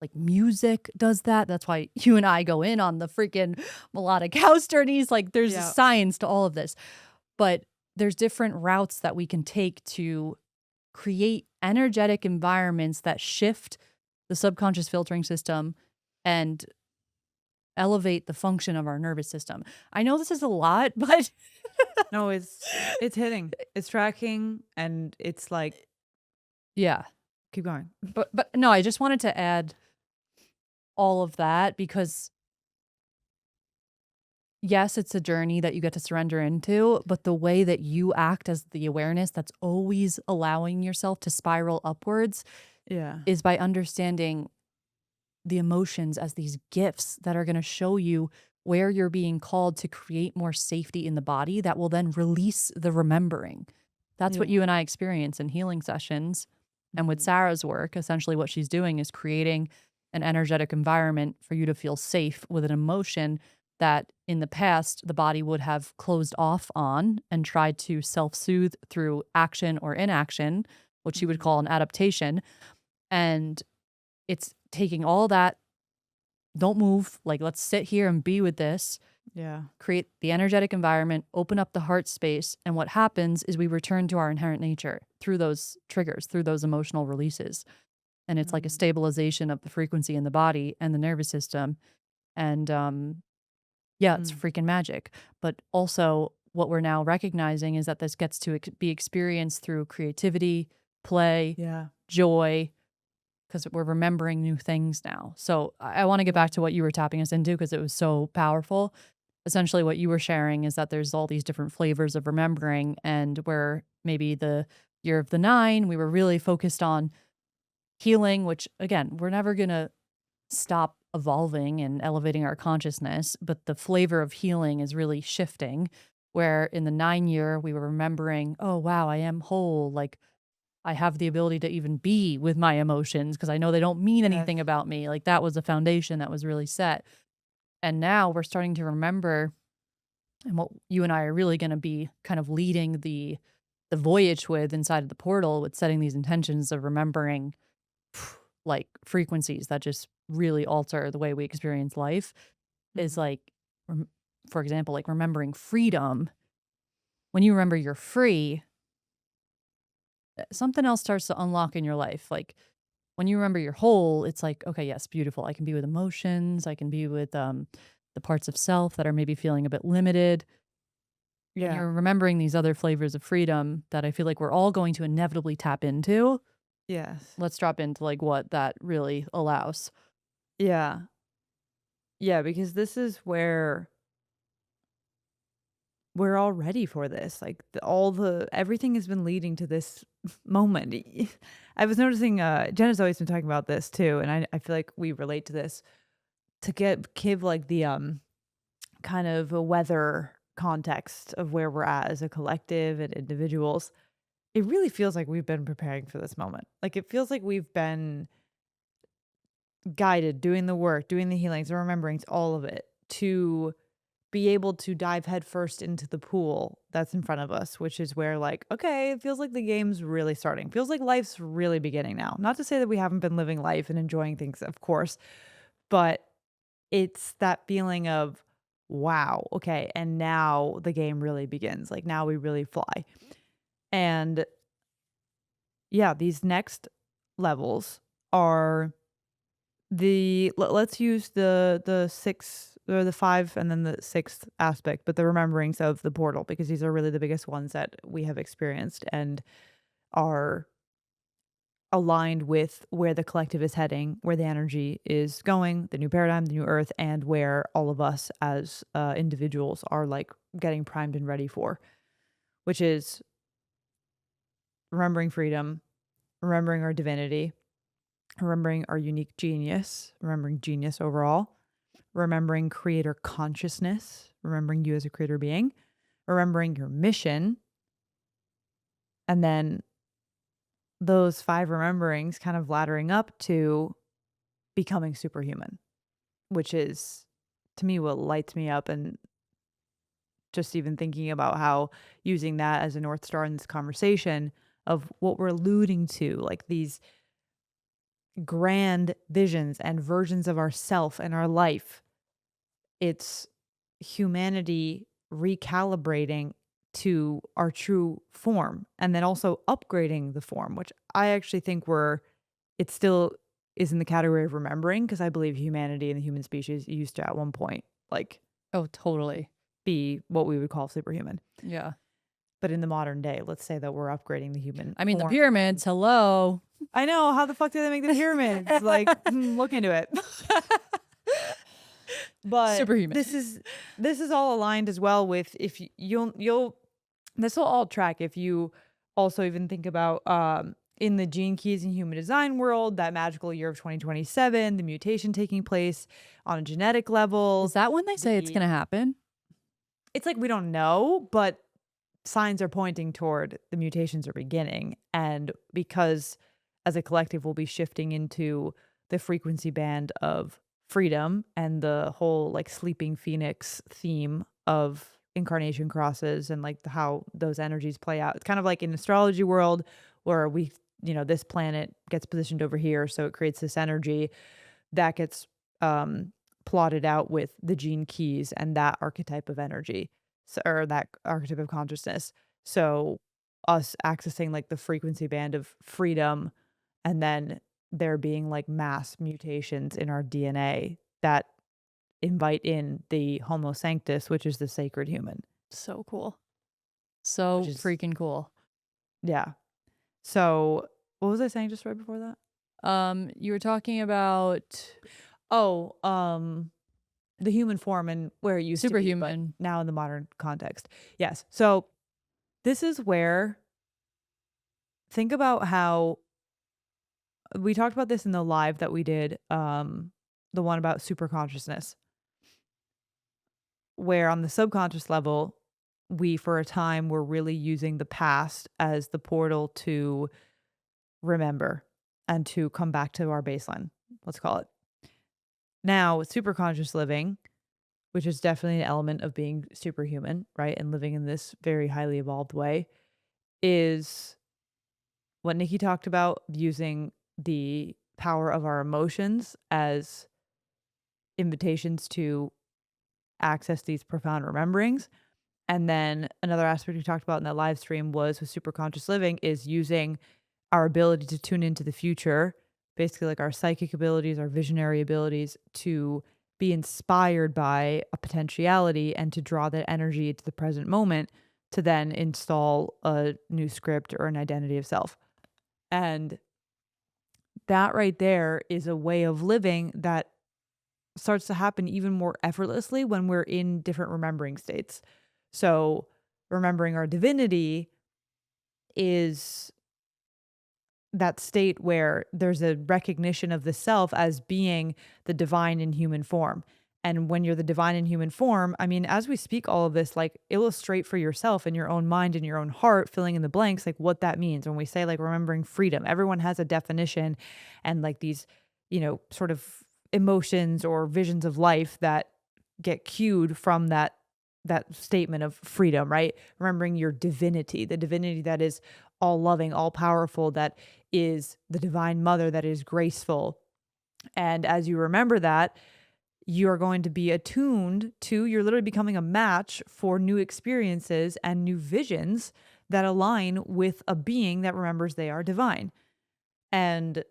[SPEAKER 1] Like, music does that. That's why you and I go in on the freaking melodic house journeys. Like, there's a
[SPEAKER 2] Yeah.
[SPEAKER 1] science to all of this. But there's different routes that we can take to create energetic environments that shift the subconscious filtering system and elevate the function of our nervous system. I know this is a lot, but
[SPEAKER 2] No, it's hitting. It's tracking, and it's like,
[SPEAKER 1] yeah.
[SPEAKER 2] keep going.
[SPEAKER 1] But no, I just wanted to add all of that because yes, it's a journey that you get to surrender into, but the way that you act as the awareness that's always allowing yourself to spiral upwards
[SPEAKER 2] Yeah.
[SPEAKER 1] is by understanding the emotions as these gifts that are going to show you where you're being called to create more safety in the body that will then release the remembering. That's what
[SPEAKER 2] Yeah.
[SPEAKER 1] you and I experience in healing sessions. And with
[SPEAKER 2] Mhm.
[SPEAKER 1] Sarah's work, essentially what she's doing is creating an energetic environment for you to feel safe with an emotion that in the past the body would have closed off on and tried to self soothe through action or inaction, what she would
[SPEAKER 2] Mhm.
[SPEAKER 1] call an adaptation. And it's taking all that, don't move, like, let's sit here and be with this,
[SPEAKER 2] Yeah.
[SPEAKER 1] create the energetic environment, open up the heart space, and what happens is we return to our inherent nature through those triggers, through those emotional releases, and it's like a
[SPEAKER 2] Mm.
[SPEAKER 1] stabilization of the frequency in the body and the nervous system, and, yeah, it's
[SPEAKER 2] Mm.
[SPEAKER 1] freaking magic, but also what we're now recognizing is that this gets to be experienced through creativity, play,
[SPEAKER 2] Yeah.
[SPEAKER 1] joy, 'cause we're remembering new things now. So I wanna get back to
[SPEAKER 2] Mm.
[SPEAKER 1] what you were tapping us into because it was so powerful. Essentially, what you were sharing is that there's all these different flavors of remembering, and where maybe the year of the 9, we were really focused on healing, which, again, we're never gonna stop evolving and elevating our consciousness, but the flavor of healing is really shifting, where in the 9 year, we were remembering, "Oh, wow, I am whole," like, I have the ability to even be with my emotions because I know they don't mean
[SPEAKER 2] Yes.
[SPEAKER 1] anything about me. Like, that was a foundation that was really set. And now we're starting to remember, and what you and I are really gonna be kind of leading the voyage with inside of the portal with setting these intentions of remembering, like, frequencies that just really alter the way we experience life is
[SPEAKER 2] Mhm.
[SPEAKER 1] like, rem for example, like remembering freedom. When you remember you're free, something else starts to unlock in your life. Like, when you remember you're whole, it's like, okay, yes, beautiful. I can be with emotions. I can be with the parts of self that are maybe feeling a bit limited. And
[SPEAKER 2] Yeah.
[SPEAKER 1] you're remembering these other flavors of freedom that I feel like we're all going to inevitably tap into.
[SPEAKER 2] Yes.
[SPEAKER 1] Let's drop into like what that really allows.
[SPEAKER 2] Yeah. Yeah, because this is where we're all ready for this. Like all the everything has been leading to this moment. I was noticing Jenna's always been talking about this too, and I feel like we relate to this to give like the kind of a weather context of where we're at as a collective and individuals. It really feels like we've been preparing for this moment. Like it feels like we've been guided, doing the work, doing the healings, the rememberings, all of it to be able to dive headfirst into the pool that's in front of us, which is where like, okay, it feels like the game's really starting. Feels like life's really beginning now. Not to say that we haven't been living life and enjoying things, of course, but it's that feeling of, wow, okay, and now the game really begins. Like now we really fly. And yeah, these next levels are let's use the 6 or the 5 and then the 6th aspect, but the rememberings of the portal because these are really the biggest ones that we have experienced and are aligned with where the collective is heading, where the energy is going, the new paradigm, the new earth, and where all of us as individuals are like getting primed and ready for, which is remembering freedom, remembering our divinity, remembering our unique genius, remembering genius overall, remembering creator consciousness, remembering you as a creator being, remembering your mission, and then those 5 rememberings kind of laddering up to becoming superhuman, which is to me what lights me up. And just even thinking about how using that as a North Star in this conversation of what we're alluding to, like these grand visions and versions of ourself and our life. It's humanity recalibrating to our true form and then also upgrading the form, which I actually think it still is in the category of remembering because I believe humanity and the human species used to at one point like
[SPEAKER 1] Oh, totally.
[SPEAKER 2] be what we would call superhuman.
[SPEAKER 1] Yeah.
[SPEAKER 2] But in the modern day, let's say that we're upgrading the human
[SPEAKER 1] I mean, the
[SPEAKER 2] form.
[SPEAKER 1] pyramids, hello.
[SPEAKER 2] I know, how the fuck did they make the pyramids? Like, look into it. But
[SPEAKER 1] Superhuman.
[SPEAKER 2] this is all aligned as well with if you'll this will all track if you also even think about in the gene keys in human design world, that magical year of 2027, the mutation taking place on a genetic level.
[SPEAKER 1] Is that when they say it's
[SPEAKER 2] The
[SPEAKER 1] gonna happen?
[SPEAKER 2] It's like we don't know, but signs are pointing toward the mutations are beginning. And because as a collective, we'll be shifting into the frequency band of freedom and the whole like sleeping phoenix theme of incarnation crosses and like how those energies play out. It's kind of like in astrology world where this planet gets positioned over here. So it creates this energy that gets plotted out with the gene keys and that archetype of energy. So, or that archetype of consciousness. So us accessing like the frequency band of freedom and then there being like mass mutations in our DNA that invite in the Homo sanctus, which is the sacred human,
[SPEAKER 1] So cool.
[SPEAKER 2] which
[SPEAKER 1] So
[SPEAKER 2] is,
[SPEAKER 1] freaking cool.
[SPEAKER 2] yeah. So what was I saying just right before that?
[SPEAKER 1] You were talking about
[SPEAKER 2] Oh, the human form and where it used to be, but
[SPEAKER 1] superhuman.
[SPEAKER 2] now in the modern context. Yes. So this is where think about how we talked about this in the live that we did, the one about super consciousness, where on the subconscious level, we for a time were really using the past as the portal to remember and to come back to our baseline, let's call it. Now, with super conscious living, which is definitely an element of being superhuman, right? And living in this very highly evolved way, is what Nikki talked about using the power of our emotions as invitations to access these profound rememberings. And then another aspect we talked about in that live stream was with super conscious living is using our ability to tune into the future, basically like our psychic abilities, our visionary abilities to be inspired by a potentiality and to draw that energy into the present moment to then install a new script or an identity of self. And that right there is a way of living that starts to happen even more effortlessly when we're in different remembering states. So, remembering our divinity is that state where there's a recognition of the self as being the divine in human form. And when you're the divine in human form, I mean, as we speak all of this, like illustrate for yourself in your own mind and your own heart, filling in the blanks, like what that means. When we say like remembering freedom, everyone has a definition and like these, sort of emotions or visions of life that get cued from that that statement of freedom, right? Remembering your divinity, the divinity that is all loving, all powerful, that is the divine mother, that is graceful. And as you remember that, you're going to be attuned to, you're literally becoming a match for new experiences and new visions that align with a being that remembers they are divine. And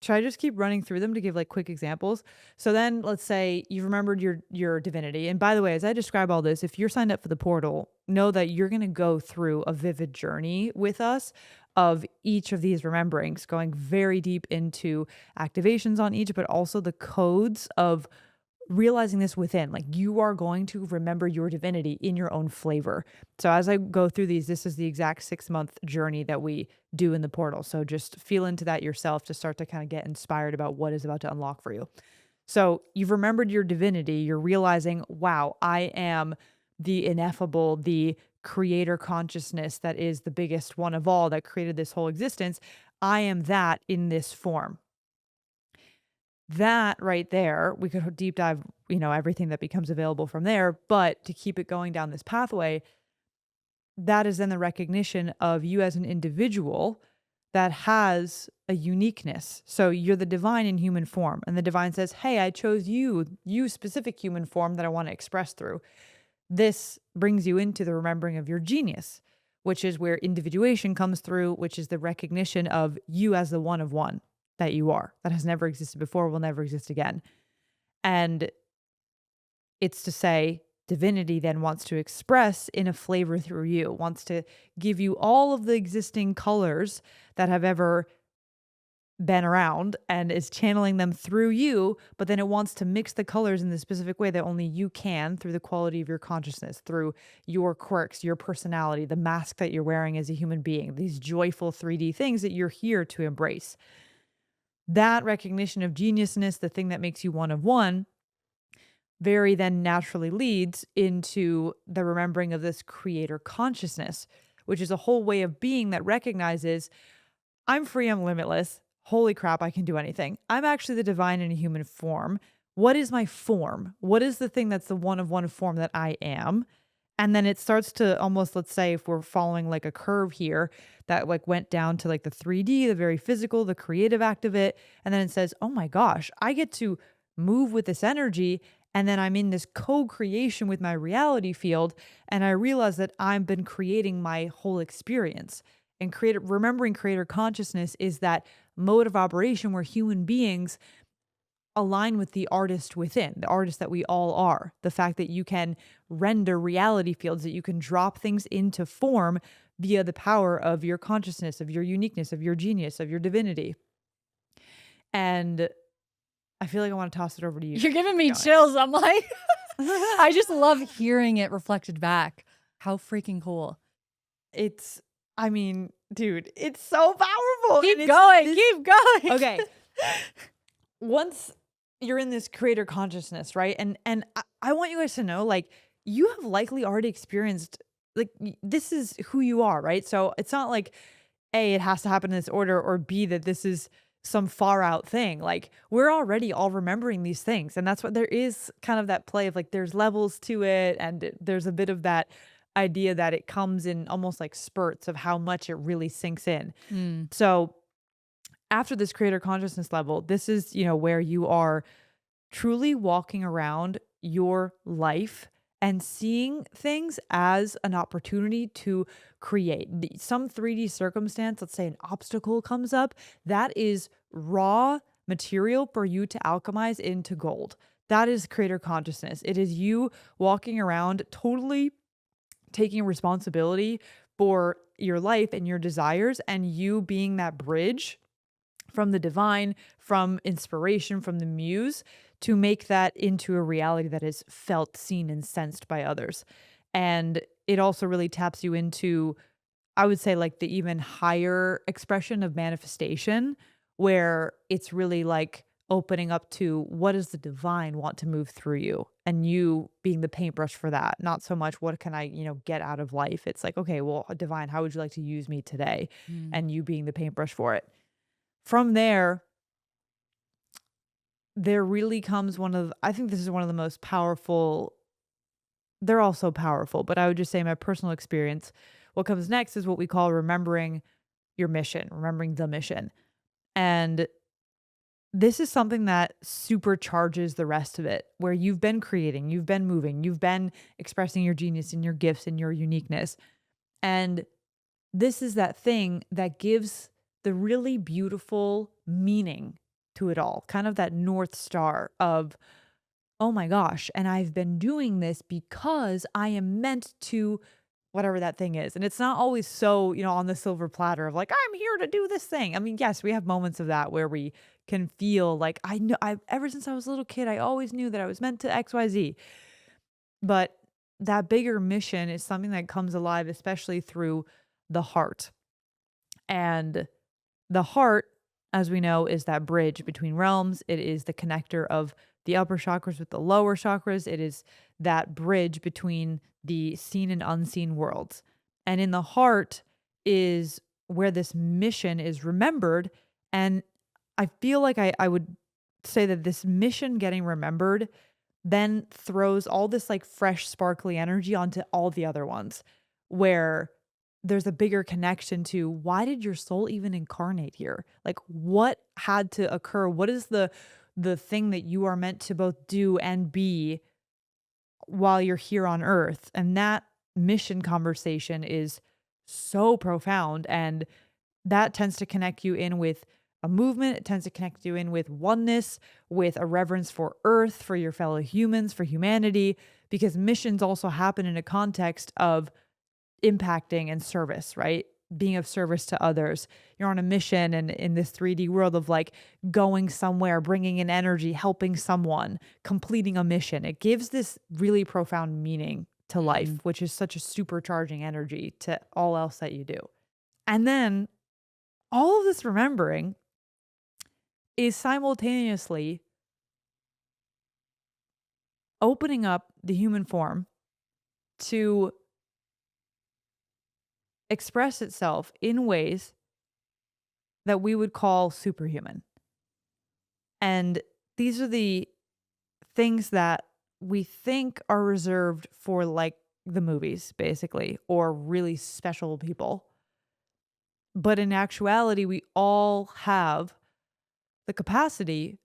[SPEAKER 2] should I just keep running through them to give like quick examples? So then let's say you've remembered your divinity. And by the way, as I describe all this, if you're signed up for the portal, know that you're going to go through a vivid journey with us of each of these rememberings, going very deep into activations on each, but also the codes of realizing this within. Like, you are going to remember your divinity in your own flavor. So as I go through these, this is the exact 6-month journey that we do in the portal. So just feel into that yourself to start to kind of get inspired about what is about to unlock for you. So you've remembered your divinity. You're realizing, wow, I am the ineffable, the creator consciousness that is the biggest one of all that created this whole existence. I am that in this form. That right there, we could deep dive, everything that becomes available from there. But to keep it going down this pathway, that is then the recognition of you as an individual that has a uniqueness. So you're the divine in human form. And the divine says, hey, I chose you specific human form that I want to express through. This brings you into the remembering of your genius, which is where individuation comes through, which is the recognition of you as the one of one that you are, that has never existed before, will never exist again. And it's to say, divinity then wants to express in a flavor through you, wants to give you all of the existing colors that have ever been around and is channeling them through you, but then it wants to mix the colors in the specific way that only you can through the quality of your consciousness, through your quirks, your personality, the mask that you're wearing as a human being, these joyful 3D things that you're here to embrace. That recognition of geniusness, the thing that makes you one of one, very then naturally leads into the remembering of this creator consciousness, which is a whole way of being that recognizes I'm free, I'm limitless. Holy crap, I can do anything. I'm actually the divine in a human form. What is my form? What is the thing that's the one of one form that I am? And then it starts to almost, let's say, if we're following like a curve here that like went down to like the 3D, the very physical, the creative act of it. And then it says, oh my gosh, I get to move with this energy. And then I'm in this co creation with my reality field. And I realize that I've been creating my whole experience. And remembering creator consciousness is that mode of operation where human beings align with the artist within, the artist that we all are. The fact that you can render reality fields, that you can drop things into form via the power of your consciousness, of your uniqueness, of your genius, of your divinity. And I feel like I want to toss it over to you.
[SPEAKER 1] You're giving me
[SPEAKER 2] Going.
[SPEAKER 1] chills. I'm like, I just love hearing it reflected back. How freaking cool.
[SPEAKER 2] I mean, dude, it's so powerful.
[SPEAKER 1] Keep going. Keep going.
[SPEAKER 2] Okay. Once you're in this creator consciousness, right? And I want you guys to know, like, you have likely already experienced, like, this is who you are, right? So it's not like A, it has to happen in this order, or B, that this is some far out thing. Like, we're already all remembering these things. And that's what there is, kind of that play of like, there's levels to it. And there's a bit of that idea that it comes in almost like spurts of how much it really sinks in. So after this creator consciousness level, this is, where you are truly walking around your life and seeing things as an opportunity to create. Some 3D circumstance, let's say an obstacle comes up, that is raw material for you to alchemize into gold. That is creator consciousness. It is you walking around totally taking responsibility for your life and your desires, and you being that bridge from the divine, from inspiration, from the muse, to make that into a reality that is felt, seen, and sensed by others. And it also really taps you into, I would say, like the even higher expression of manifestation, where it's really like opening up to what does the divine want to move through you, and you being the paintbrush for that. Not so much what can I, get out of life. It's like, okay, well, divine, how would you like to use me today? And you being the paintbrush for it. From there, there really comes I think this is one of the most powerful they're all so powerful, but I would just say my personal experience, what comes next is what we call remembering your mission, remembering the mission. And this is something that supercharges the rest of it, where you've been creating, you've been moving, you've been expressing your genius and your gifts and your uniqueness. And this is that thing that gives the really beautiful meaning to it all, kind of that North Star of, oh my gosh, and I've been doing this because I am meant to whatever that thing is. And it's not always so, on the silver platter of like, I'm here to do this thing. I mean, yes, we have moments of that where we can feel like I know I ever since I was a little kid, I always knew that I was meant to XYZ. But that bigger mission is something that comes alive, especially through the heart. And the heart, as we know, is that bridge between realms. It is the connector of the upper chakras with the lower chakras. It is that bridge between the seen and unseen worlds. And in the heart is where this mission is remembered. And I feel like I would say that this mission getting remembered then throws all this like fresh, sparkly energy onto all the other ones where there's a bigger connection to why did your soul even incarnate here? Like what had to occur? What is the thing that you are meant to both do and be while you're here on earth? And that mission conversation is so profound, and that tends to connect you in with a movement. It tends to connect you in with oneness, with a reverence for earth, for your fellow humans, for humanity, because missions also happen in a context of impacting and service, right? Being of service to others. You're on a mission and in this 3D world of like going somewhere, bringing in energy, helping someone, completing a mission. It gives this really profound meaning to
[SPEAKER 1] Mm.
[SPEAKER 2] life, which is such a supercharging energy to all else that you do. And then all of this remembering is simultaneously opening up the human form to express itself in ways that we would call superhuman. And these are the things that we think are reserved for like the movies, basically, or really special people. But in actuality, we all have the capacity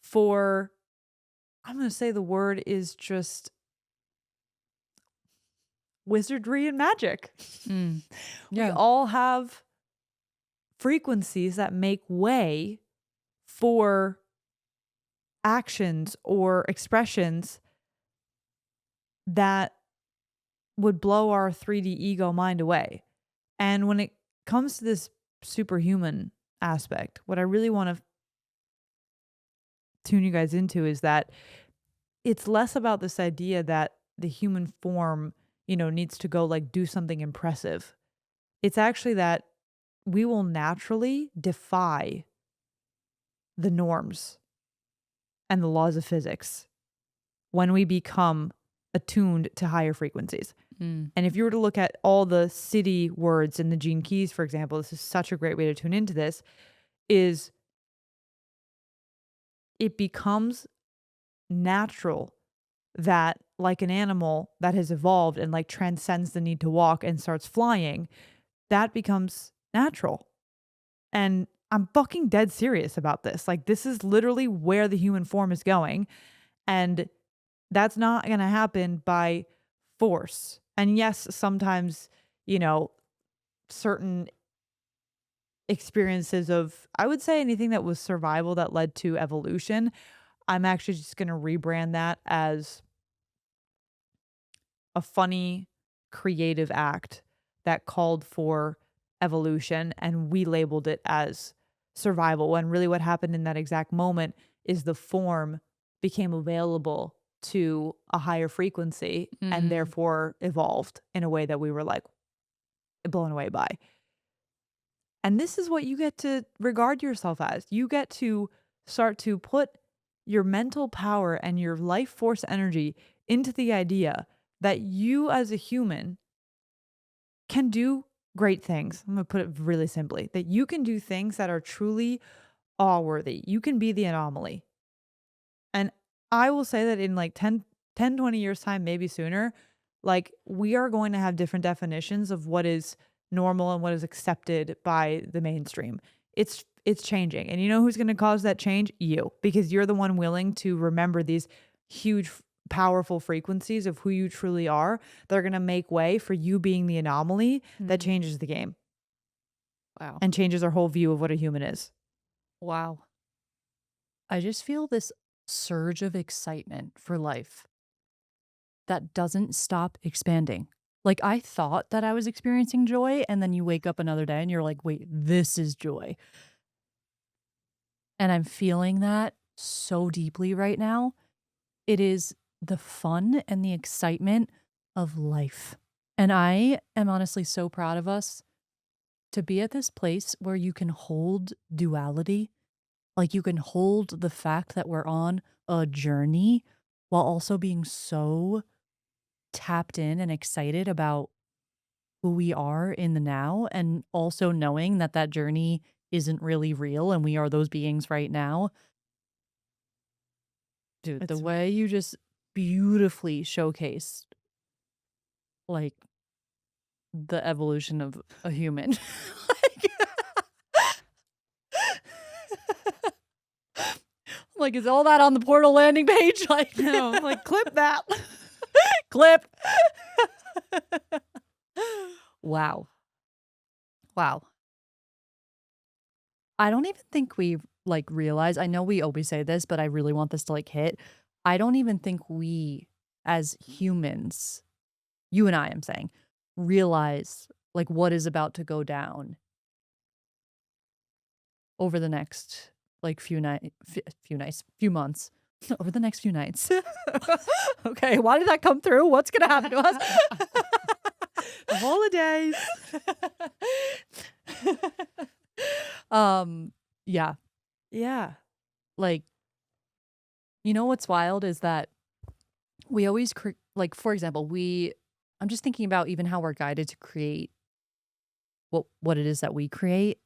[SPEAKER 2] for, I'm going to say the word is just wizardry and magic.
[SPEAKER 1] Mm.
[SPEAKER 2] We
[SPEAKER 1] Yeah.
[SPEAKER 2] all have frequencies that make way for actions or expressions that would blow our 3D ego mind away. And when it comes to this superhuman aspect, what I really want to tune you guys into is that it's less about this idea that the human form, needs to go like do something impressive. It's actually that we will naturally defy the norms and the laws of physics when we become attuned to higher frequencies.
[SPEAKER 1] Mm.
[SPEAKER 2] And if you were to look at all the city words in the Gene Keys, for example, this is such a great way to tune into this, is it becomes natural that like an animal that has evolved and like transcends the need to walk and starts flying, that becomes natural. And I'm fucking dead serious about this. Like this is literally where the human form is going. And that's not going to happen by force. And yes, sometimes, certain experiences of, I would say anything that was survival that led to evolution, I'm actually just going to rebrand that as a funny, creative act that called for evolution. And we labeled it as survival. When really what happened in that exact moment is the form became available to a higher frequency and
[SPEAKER 1] Mm.
[SPEAKER 2] therefore evolved in a way that we were like blown away by. And this is what you get to regard yourself as. You get to start to put your mental power and your life force energy into the idea that you as a human can do great things. I'm going to put it really simply that you can do things that are truly awe worthy. You can be the anomaly. And I will say that in like 10, 20 years' time, maybe sooner, Like, we are going to have different definitions of what is normal and what is accepted by the mainstream. It's changing. And you know who's gonna cause that change? You, because you're the one willing to remember these huge, powerful frequencies of who you truly are. They're gonna make way for you being the anomaly that
[SPEAKER 1] Mhm.
[SPEAKER 2] changes the game
[SPEAKER 1] Wow.
[SPEAKER 2] and changes our whole view of what a human is.
[SPEAKER 1] Wow. I just feel this surge of excitement for life that doesn't stop expanding. Like, I thought that I was experiencing joy, and then you wake up another day and you're like, wait, this is joy. And I'm feeling that so deeply right now. It is the fun and the excitement of life. And I am honestly so proud of us to be at this place where you can hold duality. Like, you can hold the fact that we're on a journey while also being so tapped in and excited about who we are in the now, and also knowing that that journey isn't really real and we are those beings right now. Dude, the
[SPEAKER 2] It's
[SPEAKER 1] way you just beautifully showcased, like, the evolution of a human. Like like, is all that on the portal landing page? Like,
[SPEAKER 2] no, like, clip that.
[SPEAKER 1] clip. Wow. Wow. I don't even think we, like, realize, I know we always say this, but I really want this to, like, hit. I don't even think we, as humans, you and I am saying, realize, like, what is about to go down over the next, like, few months, over the next few nights. Okay, why did that come through? What's gonna happen to us?
[SPEAKER 2] The holidays.
[SPEAKER 1] Um, yeah,
[SPEAKER 2] Yeah.
[SPEAKER 1] like, you know what's wild is that we always like, for example, I'm just thinking about even how we're guided to create what it is that we create,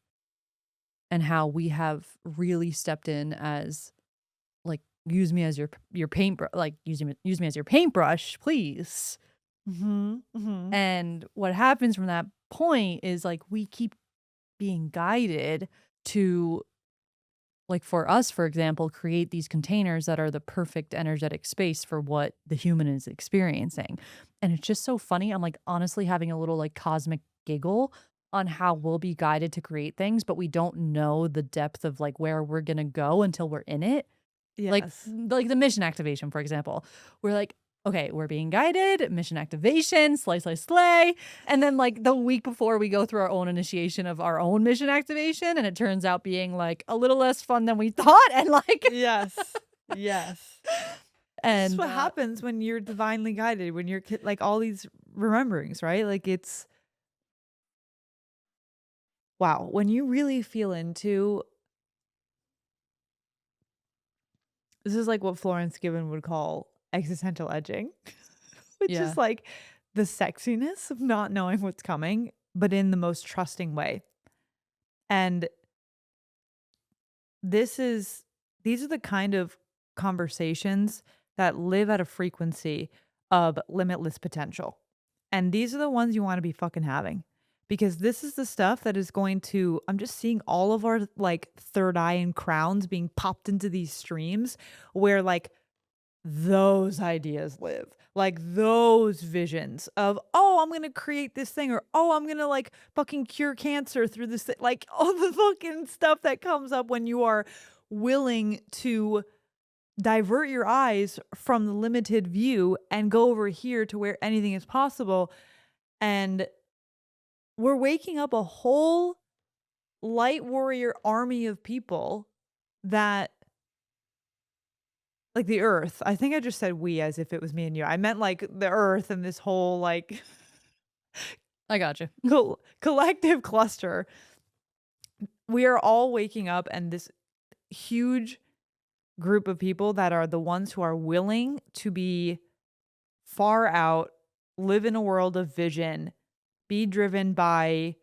[SPEAKER 1] and how we have really stepped in as, like, use me as your paintbrush, like, use me as your paintbrush, please.
[SPEAKER 2] Mhm, mhm.
[SPEAKER 1] And what happens from that point is, like, we keep being guided to, like, for us, for example, create these containers that are the perfect energetic space for what the human is experiencing. And it's just so funny. I'm, like, honestly having a little, like, cosmic giggle on how we'll be guided to create things, but we don't know the depth of, like, where we're gonna go until we're in it.
[SPEAKER 2] Yes.
[SPEAKER 1] Like the mission activation, for example. We're like, "Okay, we're being guided, mission activation, slay, slay, slay." And then, like, the week before, we go through our own initiation of our own mission activation, and it turns out being, like, a little less fun than we thought, and, like
[SPEAKER 2] Yes. Yes. This is
[SPEAKER 1] and,
[SPEAKER 2] what happens when you're divinely guided, when you're like, all these rememberings, right? Like, it's wow, when you really feel into this is like what Florence Given would call existential edging, which
[SPEAKER 1] yeah.
[SPEAKER 2] is like the sexiness of not knowing what's coming, but in the most trusting way. And this is these are the kind of conversations that live at a frequency of limitless potential. And these are the ones you wanna be fucking having, because this is the stuff that is going to I'm just seeing all of our, like, third eye and crowns being popped into these streams where, like, those ideas live. Like, those visions of, "Oh, I'm gonna create this thing," or, "Oh, I'm gonna, like, fucking cure cancer through this thi" like, all the fucking stuff that comes up when you are willing to divert your eyes from the limited view and go over here to where anything is possible, and we're waking up a whole light warrior army of people that like the earth. I think I just said we as if it was me and you. I meant like the earth and this whole like
[SPEAKER 1] I gotcha.
[SPEAKER 2] collective cluster. We are all waking up, and this huge group of people that are the ones who are willing to be far out, live in a world of vision, be driven by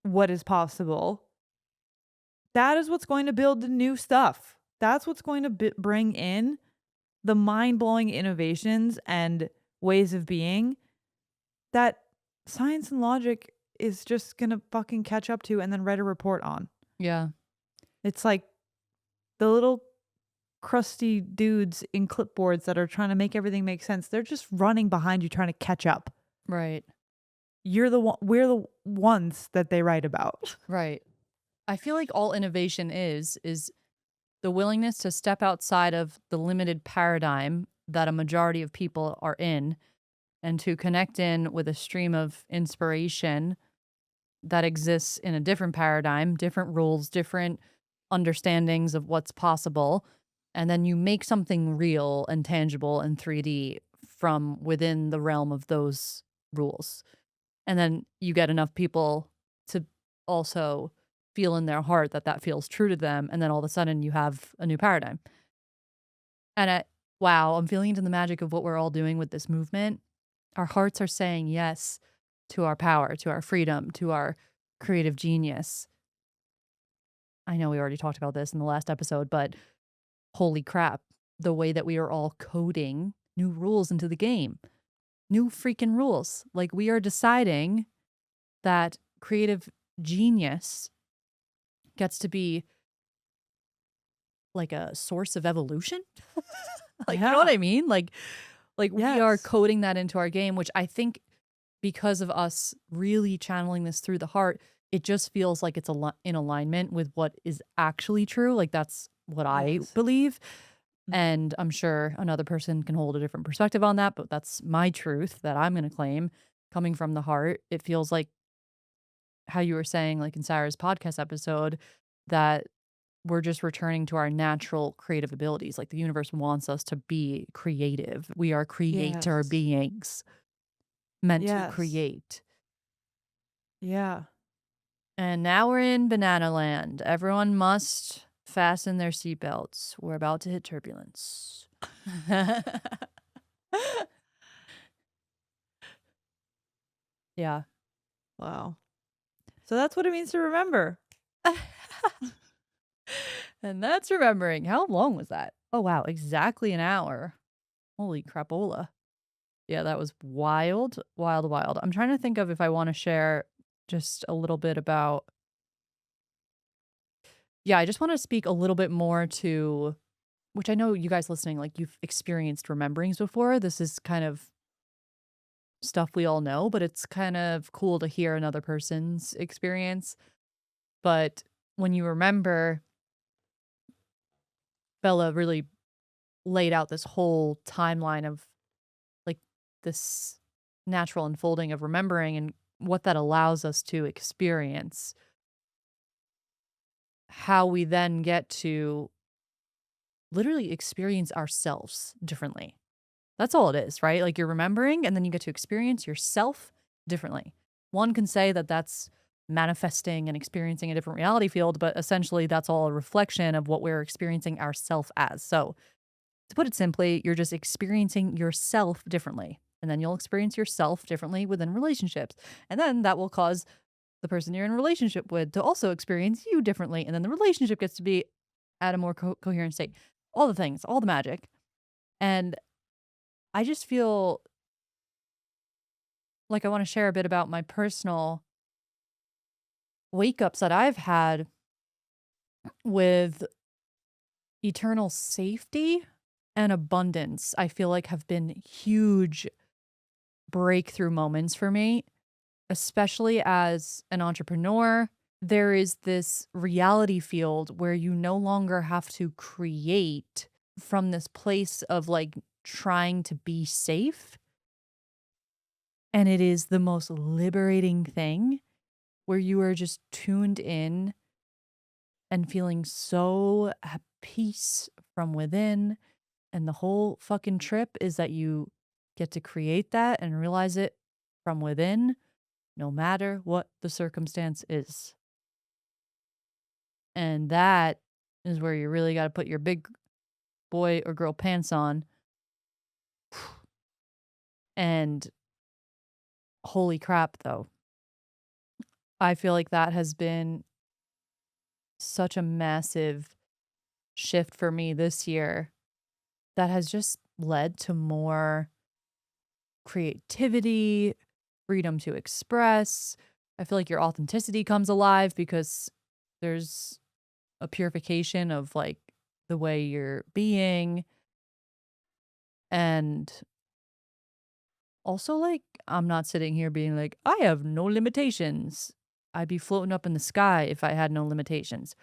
[SPEAKER 2] what is possible. That is what's going to build the new stuff. That's what's going to bring in the mind-blowing innovations and ways of being that science and logic is just gonna fucking catch up to and then write a report on.
[SPEAKER 1] Yeah.
[SPEAKER 2] It's like the little crusty dudes in clipboards that are trying to make everything make sense. They're just running behind you trying to catch up.
[SPEAKER 1] Right.
[SPEAKER 2] We're the ones that they write about.
[SPEAKER 1] Right. I feel like all innovation is the willingness to step outside of the limited paradigm that a majority of people are in and to connect in with a stream of inspiration that exists in a different paradigm, different rules, different understandings of what's possible. And then you make something real and tangible in 3D from within the realm of those rules. And then you get enough people to also feel in their heart that that feels true to them. And then all of a sudden you have a new paradigm. And wow, I'm feeling into the magic of what we're all doing with this movement. Our hearts are saying yes to our power, to our freedom, to our creative genius. I know we already talked about this in the last episode, but holy crap, the way that we are all coding new rules into the game, new freaking rules. Like we are deciding that creative genius gets to be like a source of evolution. Like, you know what
[SPEAKER 2] Yeah.
[SPEAKER 1] I mean? Like we are
[SPEAKER 2] Yes.
[SPEAKER 1] coding that into our game, which I think because of us really channeling this through the heart, it just feels like it's in alignment with what is actually true. Like that's what I
[SPEAKER 2] Yes.
[SPEAKER 1] believe.
[SPEAKER 2] Mm.
[SPEAKER 1] And I'm sure another person can hold a different perspective on that, but that's my truth that I'm going to claim coming from the heart. It feels like how you were saying, like in Sarah's podcast episode, that we're just returning to our natural creative abilities. Like the universe wants us to be creative. We are creator
[SPEAKER 2] Yes.
[SPEAKER 1] beings meant to
[SPEAKER 2] Yes.
[SPEAKER 1] create.
[SPEAKER 2] Yeah.
[SPEAKER 1] And now we're in banana land. Everyone must fasten their seatbelts. We're about to hit turbulence. Yeah.
[SPEAKER 2] Wow. So that's what it means to remember.
[SPEAKER 1] And that's remembering. How long was that? Oh, wow. Exactly an hour. Holy crapola. Yeah, that was wild, wild, wild. I'm trying to think of if I want to share just a little bit about. Yeah, I just want to speak a little bit more to, which I know you guys listening, like you've experienced rememberings before. This is kind of stuff we all know, but it's kind of cool to hear another person's experience. But when you remember, Bella really laid out this whole timeline of like this natural unfolding of remembering and what that allows us to experience, how we then get to literally experience ourselves differently. That's all it is, right? Like you're remembering and then you get to experience yourself differently. One can say that that's manifesting and experiencing a different reality field, but essentially that's all a reflection of what we're experiencing ourself as. So, to put it simply, you're just experiencing yourself differently. And then you'll experience yourself differently within relationships. And then that will cause the person you're in a relationship with to also experience you differently. And then the relationship gets to be at a more coherent state. All the things, all the magic. And I just feel like I want to share a bit about my personal wake ups that I've had with eternal safety and abundance. I feel like have been huge breakthrough moments for me, especially as an entrepreneur. There is this reality field where you no longer have to create from this place of like trying to be safe. And it is the most liberating thing where you are just tuned in and feeling so at peace from within. And the whole fucking trip is that you get to create that and realize it from within, no matter what the circumstance is. And that is where you really got to put your big boy or girl pants on. And holy crap, though, I feel like that has been such a massive shift for me this year that has just led to more creativity, freedom to express. I feel like your authenticity comes alive because there's a purification of like the way you're being. And also, like, I'm not sitting here being like, I have no limitations. I'd be floating up in the sky if I had no limitations.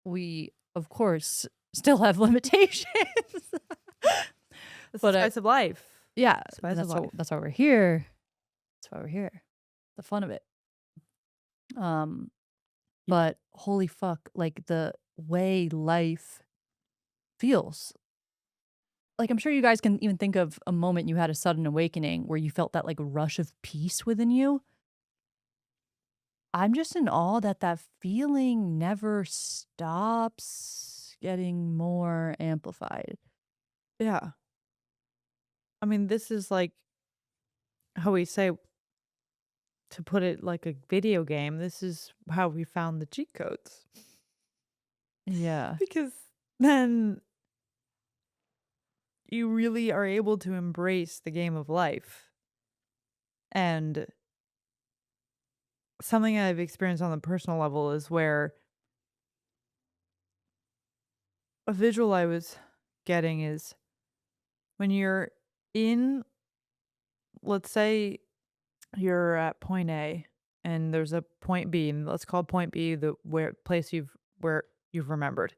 [SPEAKER 1] We, of course, still have limitations.
[SPEAKER 2] It's the
[SPEAKER 1] But
[SPEAKER 2] spice of life.
[SPEAKER 1] yeah,
[SPEAKER 2] Spice of life.
[SPEAKER 1] that's why we're here. That's why we're here. The fun of it. Um,
[SPEAKER 2] Y
[SPEAKER 1] but holy fuck, like the way life feels. Like I'm sure you guys can even think of a moment you had a sudden awakening where you felt that like rush of peace within you. I'm just in awe that that feeling never stops getting more amplified.
[SPEAKER 2] Yeah. I mean, this is like how we say, to put it like a video game, this is how we found the cheat codes.
[SPEAKER 1] Yeah.
[SPEAKER 2] Because then you really are able to embrace the game of life. And something I've experienced on the personal level is where a visual I was getting is when you're in, let's say you're at point A and there's a point B, and let's call point B the where place where you've remembered.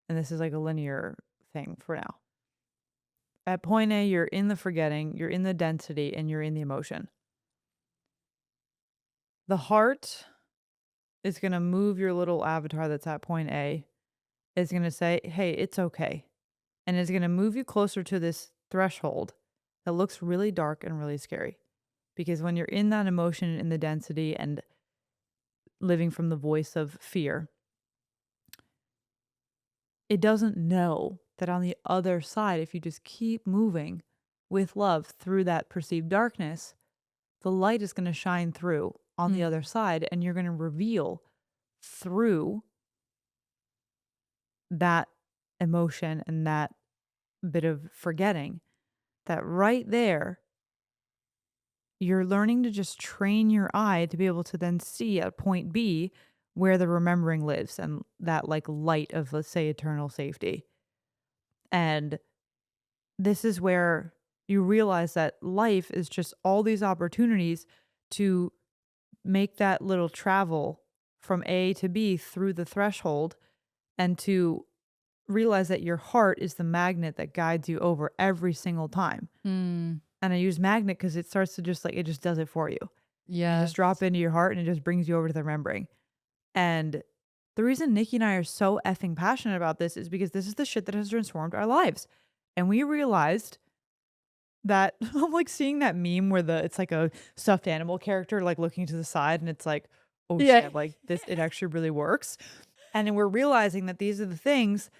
[SPEAKER 2] And this is like a linear thing for now. At point A, you're in the forgetting, you're in the density, and you're in the emotion. The heart is going to move your little avatar that's at point A, is going to say, hey, it's okay. And is going to move you closer to this threshold that looks really dark and really scary. Because when you're in that emotion, in the density, and living from the voice of fear, it doesn't know that on the other side, if you just keep moving with love through that perceived darkness, the light is going to shine through on the
[SPEAKER 1] Mm.
[SPEAKER 2] other side, and you're going to reveal through that emotion and that bit of forgetting that right there, you're learning to just train your eye to be able to then see at point B where the remembering lives and that like light of, let's say, eternal safety. And this is where you realize that life is just all these opportunities to make that little travel from A to B through the threshold, and to realize that your heart is the magnet that guides you over every single time.
[SPEAKER 1] Mm.
[SPEAKER 2] And I use magnet because it starts to just like, it just does it for you. You just drop
[SPEAKER 1] Yes.
[SPEAKER 2] into your heart and it just brings you over to the remembering. And the reason Nikki and I are so effing passionate about this is because this is the shit that has transformed our lives. And we realized that I'm like seeing that meme where it's like a stuffed animal character like looking to the side and it's like, oh
[SPEAKER 1] Yeah.
[SPEAKER 2] shit, like this, it actually really works. And then we're realizing that these are the things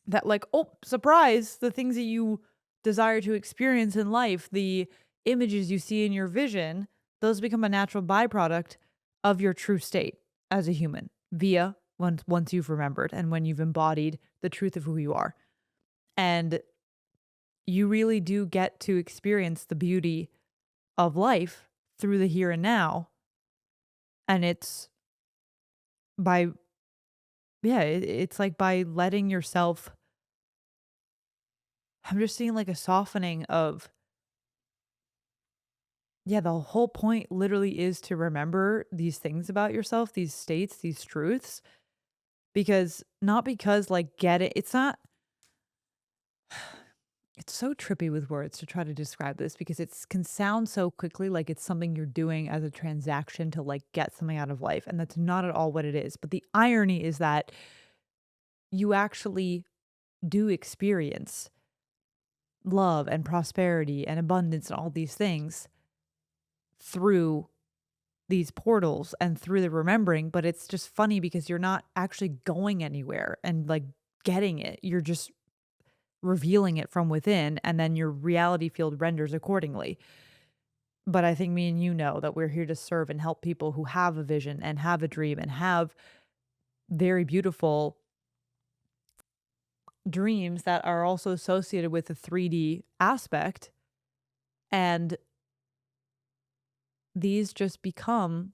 [SPEAKER 2] that like, oh, surprise, the things that you desire to experience in life, the images you see in your vision, those become a natural byproduct of your true state as a human via once you've remembered and when you've embodied the truth of who you are. And you really do get to experience the beauty of life through the here and now. And it's by, yeah, it's like by letting yourself, I'm just seeing like a softening of, yeah, the whole point literally is to remember these things about yourself, these states, these truths, because not because like get it, it's not, it's so trippy with words to try to describe this because it can sound so quickly like it's something you're doing as a transaction to like get something out of life. And that's not at all what it is. But the irony is that you actually do experience love and prosperity and abundance and all these things through these portals and through the remembering, but it's just funny because you're not actually going anywhere and like getting it. You're just revealing it from within and then your reality field renders accordingly. But I think me and you know that we're here to serve and help people who have a vision and have a dream and have very beautiful dreams that are also associated with the 3D aspect, and these just become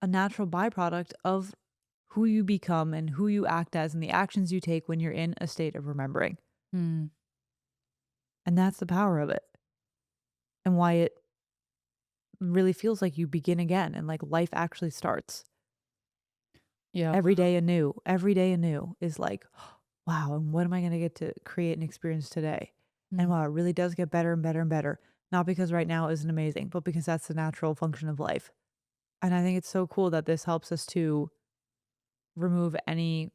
[SPEAKER 2] a natural byproduct of who you become and who you act as and the actions you take when you're in a state of remembering.
[SPEAKER 1] Mm.
[SPEAKER 2] And that's the power of it and why it really feels like you begin again and like life actually starts.
[SPEAKER 1] Yeah.
[SPEAKER 2] Every day anew is like, wow, and what am I going to get to create and experience today? And
[SPEAKER 1] Mm.
[SPEAKER 2] wow, it really does get better and better and better. Not because right now isn't amazing, but because that's the natural function of life. And I think it's so cool that this helps us to remove any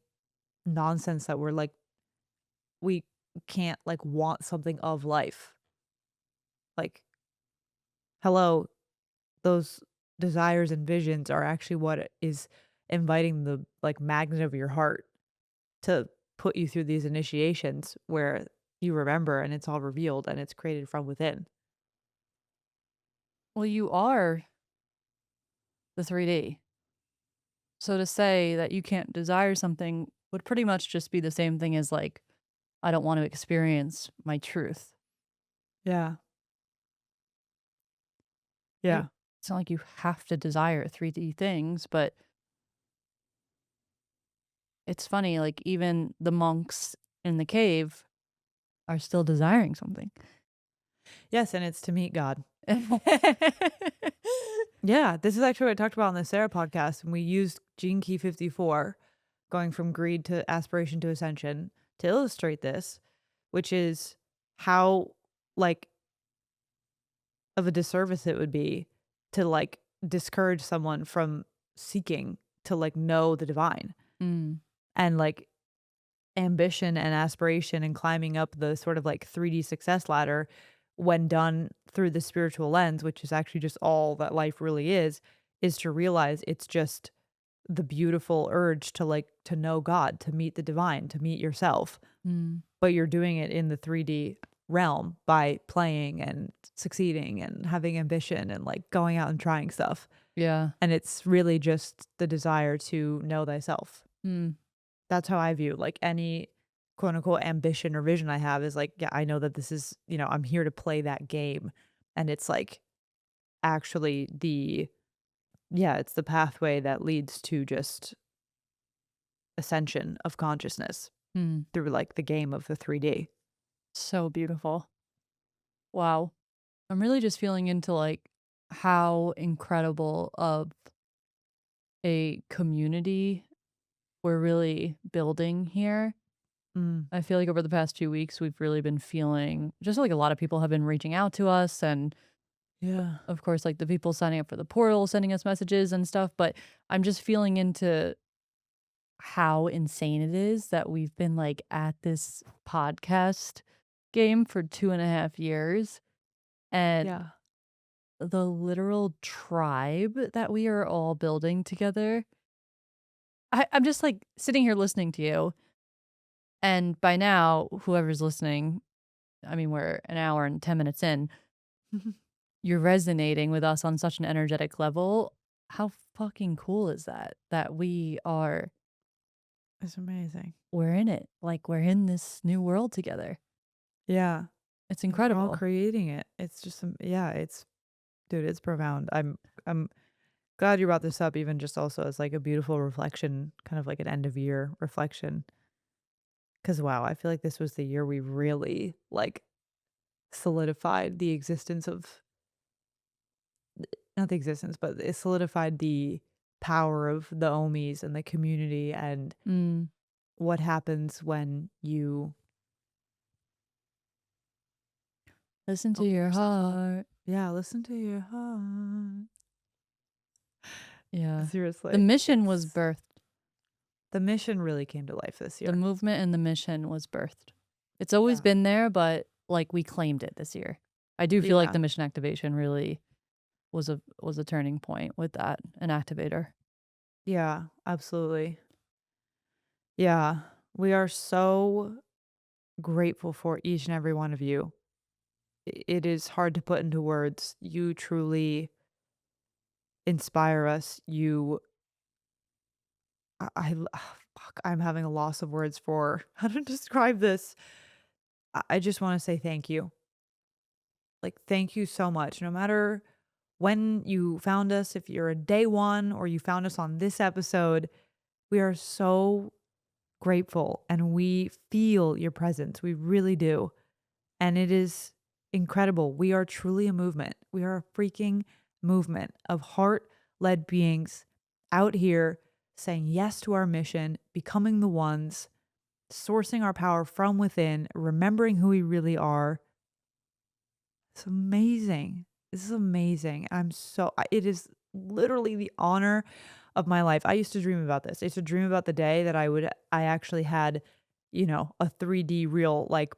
[SPEAKER 2] nonsense that we're like, we can't like want something of life. Like, hello, those desires and visions are actually what is inviting the like magnet of your heart to put you through these initiations where you remember and it's all revealed and it's created from within.
[SPEAKER 1] Well, you are the 3D. So to say that you can't desire something would pretty much just be the same thing as like, I don't want to experience my truth.
[SPEAKER 2] Yeah.
[SPEAKER 1] Right?
[SPEAKER 2] Yeah.
[SPEAKER 1] It's not like you have to desire 3D things, but it's funny, like even the monks in the cave are still desiring something.
[SPEAKER 2] Yes, and it's to meet God. Yeah, this is actually what I talked about on the Sarah podcast, and we used Gene Key 54, going from greed to aspiration to ascension, to illustrate this, which is how like of a disservice it would be to like discourage someone from seeking to like know the divine
[SPEAKER 1] Mm,
[SPEAKER 2] and like ambition and aspiration and climbing up the sort of like 3D success ladder when done through the spiritual lens, which is actually just all that life really is to realize it's just the beautiful urge to like to know God, to meet the divine, to meet yourself.
[SPEAKER 1] mm,
[SPEAKER 2] But you're doing it in the 3D realm by playing and succeeding and having ambition and like going out and trying stuff.
[SPEAKER 1] yeah.
[SPEAKER 2] And it's really just the desire to know thyself.
[SPEAKER 1] Mm,
[SPEAKER 2] That's how I view like any quote unquote ambition or vision I have is like, yeah, I know that this is, I'm here to play that game. And it's like actually it's the pathway that leads to just ascension of consciousness
[SPEAKER 1] mm.
[SPEAKER 2] through like the game of the 3D.
[SPEAKER 1] So beautiful. Wow. I'm really just feeling into like how incredible of a community we're really building here.
[SPEAKER 2] Mm,
[SPEAKER 1] I feel like over the past 2 weeks, we've really been feeling just like a lot of people have been reaching out to us. And
[SPEAKER 2] yeah.
[SPEAKER 1] of course, like the people signing up for the portal, sending us messages and stuff. But I'm just feeling into how insane it is that we've been like at this podcast game for 2.5 years. And
[SPEAKER 2] Yeah.
[SPEAKER 1] the literal tribe that we are all building together. I'm just like sitting here listening to you. And by now, whoever's listening, I mean, we're an hour and 10 minutes in, you're resonating with us on such an energetic level. How fucking cool is that? That
[SPEAKER 2] It's amazing.
[SPEAKER 1] we're in it. Like we're in this new world together.
[SPEAKER 2] Yeah.
[SPEAKER 1] It's
[SPEAKER 2] We're all
[SPEAKER 1] incredible.
[SPEAKER 2] creating it. It's just, yeah, it's, dude, it's profound. I'm glad you brought this up, even just also as like a beautiful reflection, kind of like an end of year reflection. Cause wow, I feel like this was the year we really like solidified the existence of, not the existence, but it solidified the power of the Omis and the community and
[SPEAKER 1] Mm.
[SPEAKER 2] what happens when you
[SPEAKER 1] Listen to
[SPEAKER 2] open
[SPEAKER 1] your
[SPEAKER 2] yourself up.
[SPEAKER 1] heart.
[SPEAKER 2] Yeah, listen to your heart.
[SPEAKER 1] Yeah. The
[SPEAKER 2] Seriously.
[SPEAKER 1] mission was
[SPEAKER 2] It's
[SPEAKER 1] birthed.
[SPEAKER 2] the mission really came to life this
[SPEAKER 1] The
[SPEAKER 2] year.
[SPEAKER 1] movement and the mission was birthed. It's always
[SPEAKER 2] Yeah.
[SPEAKER 1] been there, but like we claimed it this year. I do feel like
[SPEAKER 2] Yeah.
[SPEAKER 1] the mission activation really was a turning point with that, an activator.
[SPEAKER 2] Yeah, absolutely. Yeah. We are so grateful for each and every one of you. It is hard to put into words. You truly inspire us. You I fuck. I'm having a loss of words for how to describe this. I just want to say thank you. Like, thank you so much. No matter when you found us, if you're a day one or you found us on this episode, we are so grateful and we feel your presence. We really do. And it is incredible. We are truly a movement. We are a freaking movement of heart led beings out here saying yes to our mission, becoming the ones, sourcing our power from within, remembering who we really are. It's amazing. This is amazing. It is literally the honor of my life. I used to dream about this. I used to dream about the day that I actually had, a 3D real, like,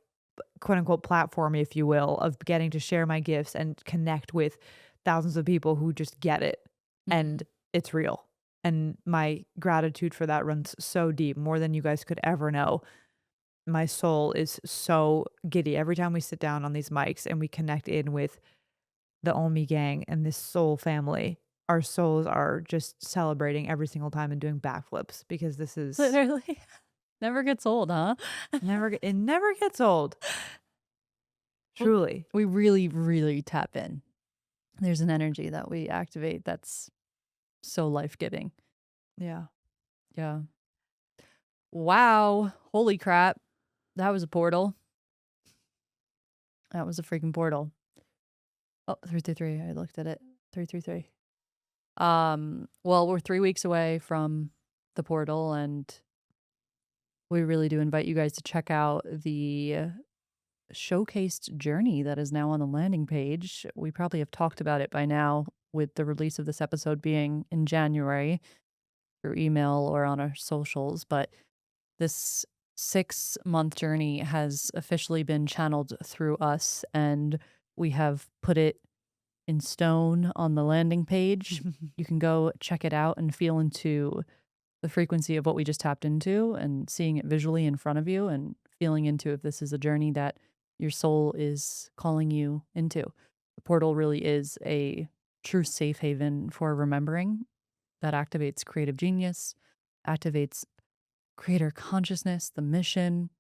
[SPEAKER 2] quote unquote platform, if you will, of getting to share my gifts and connect with thousands of people who just get it.
[SPEAKER 1] Mhm.
[SPEAKER 2] And it's real. And my gratitude for that runs so deep, more than you guys could ever know. My soul is so giddy every time we sit down on these mics and we connect in with the Omi gang and this soul family. Our souls are just celebrating every single time and doing backflips because this is
[SPEAKER 1] Literally. Never gets old, huh?
[SPEAKER 2] it never gets old.
[SPEAKER 1] Well,
[SPEAKER 2] Truly.
[SPEAKER 1] we really, really tap in. There's an energy that we activate that's so life-giving.
[SPEAKER 2] Yeah.
[SPEAKER 1] Yeah. Wow. Holy crap. That was a portal. That was a freaking portal. Oh, 333. I looked at it. 333. Well, we're 3 weeks away from the portal, and we really do invite you guys to check out the showcased journey that is now on the landing page. We probably have talked about it by now, with the release of this episode being in January through email or on our socials, but this 6-month journey has officially been channeled through us, and we have put it in stone on the landing page. You can go check it out and feel into the frequency of what we just tapped into and seeing it visually in front of you and feeling into if this is a journey that your soul is calling you into. The portal really is a true safe haven for remembering that activates creative genius, activates creator consciousness, the mission.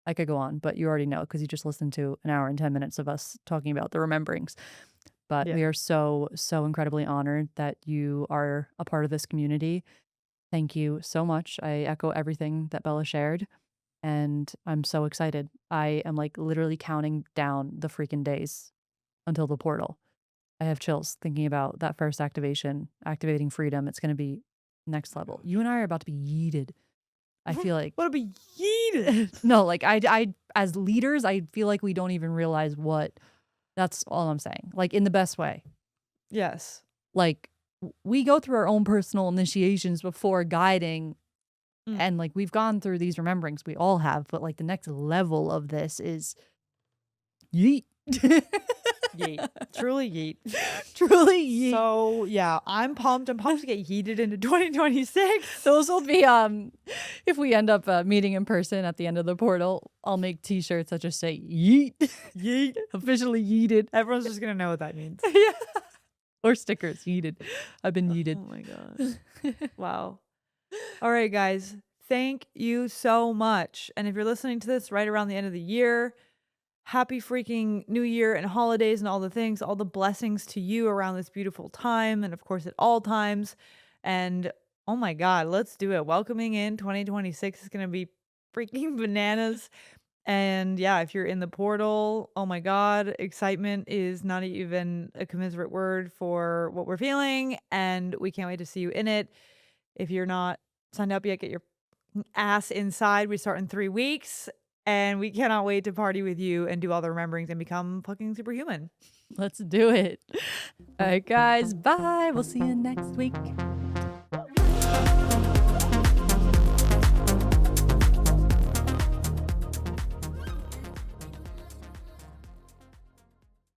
[SPEAKER 1] I could go on, but you already know because you just listened to an hour and 10 minutes of us talking about the rememberings. But
[SPEAKER 2] Yeah.
[SPEAKER 1] we are so, so incredibly honored that you are a part of this community. Thank you so much. I echo everything that Bella shared, and I'm so excited. I am like literally counting down the freaking days until the portal. I have chills thinking about that first activation, activating freedom. It's going to be next level. You and I are about to be yeeted. I feel like
[SPEAKER 2] Wanna be yeeted.
[SPEAKER 1] no, like I as leaders, I feel like we don't even realize what that's all I'm saying. Like in the best way.
[SPEAKER 2] Yes.
[SPEAKER 1] Like we go through our own personal initiations before guiding,
[SPEAKER 2] Mm.
[SPEAKER 1] and like we've gone through these rememberings, we all have, but like the next level of this is yeet.
[SPEAKER 2] Yeet. Truly yeet.
[SPEAKER 1] Truly yeet.
[SPEAKER 2] So, yeah, I'm pumped. I'm pumped to get yeeted into 2026.
[SPEAKER 1] Those will be if we end up meeting in person at the end of the portal, I'll make t-shirts that just say yeet.
[SPEAKER 2] Yeet.
[SPEAKER 1] Officially yeeted.
[SPEAKER 2] Everyone's just gonna know what that means.
[SPEAKER 1] Yeah. Or stickers, yeeted. I've been yeeted.
[SPEAKER 2] Oh my gosh. Wow. All right, guys. Thank you so much. And if you're listening to this right around the end of the year, happy freaking new year and holidays and all the things, all the blessings to you around this beautiful time. And of course, at all times. And oh my God, let's do it. Welcoming in 2026 is going to be freaking bananas. And yeah, if you're in the portal, oh my God, excitement is not even a commiserate word for what we're feeling. And we can't wait to see you in it. If you're not signed up yet, get your ass inside. We start in 3 weeks. And we cannot wait to party with you and do all the rememberings and become fucking superhuman.
[SPEAKER 1] Let's do it. All right, guys. Bye. We'll see you next week.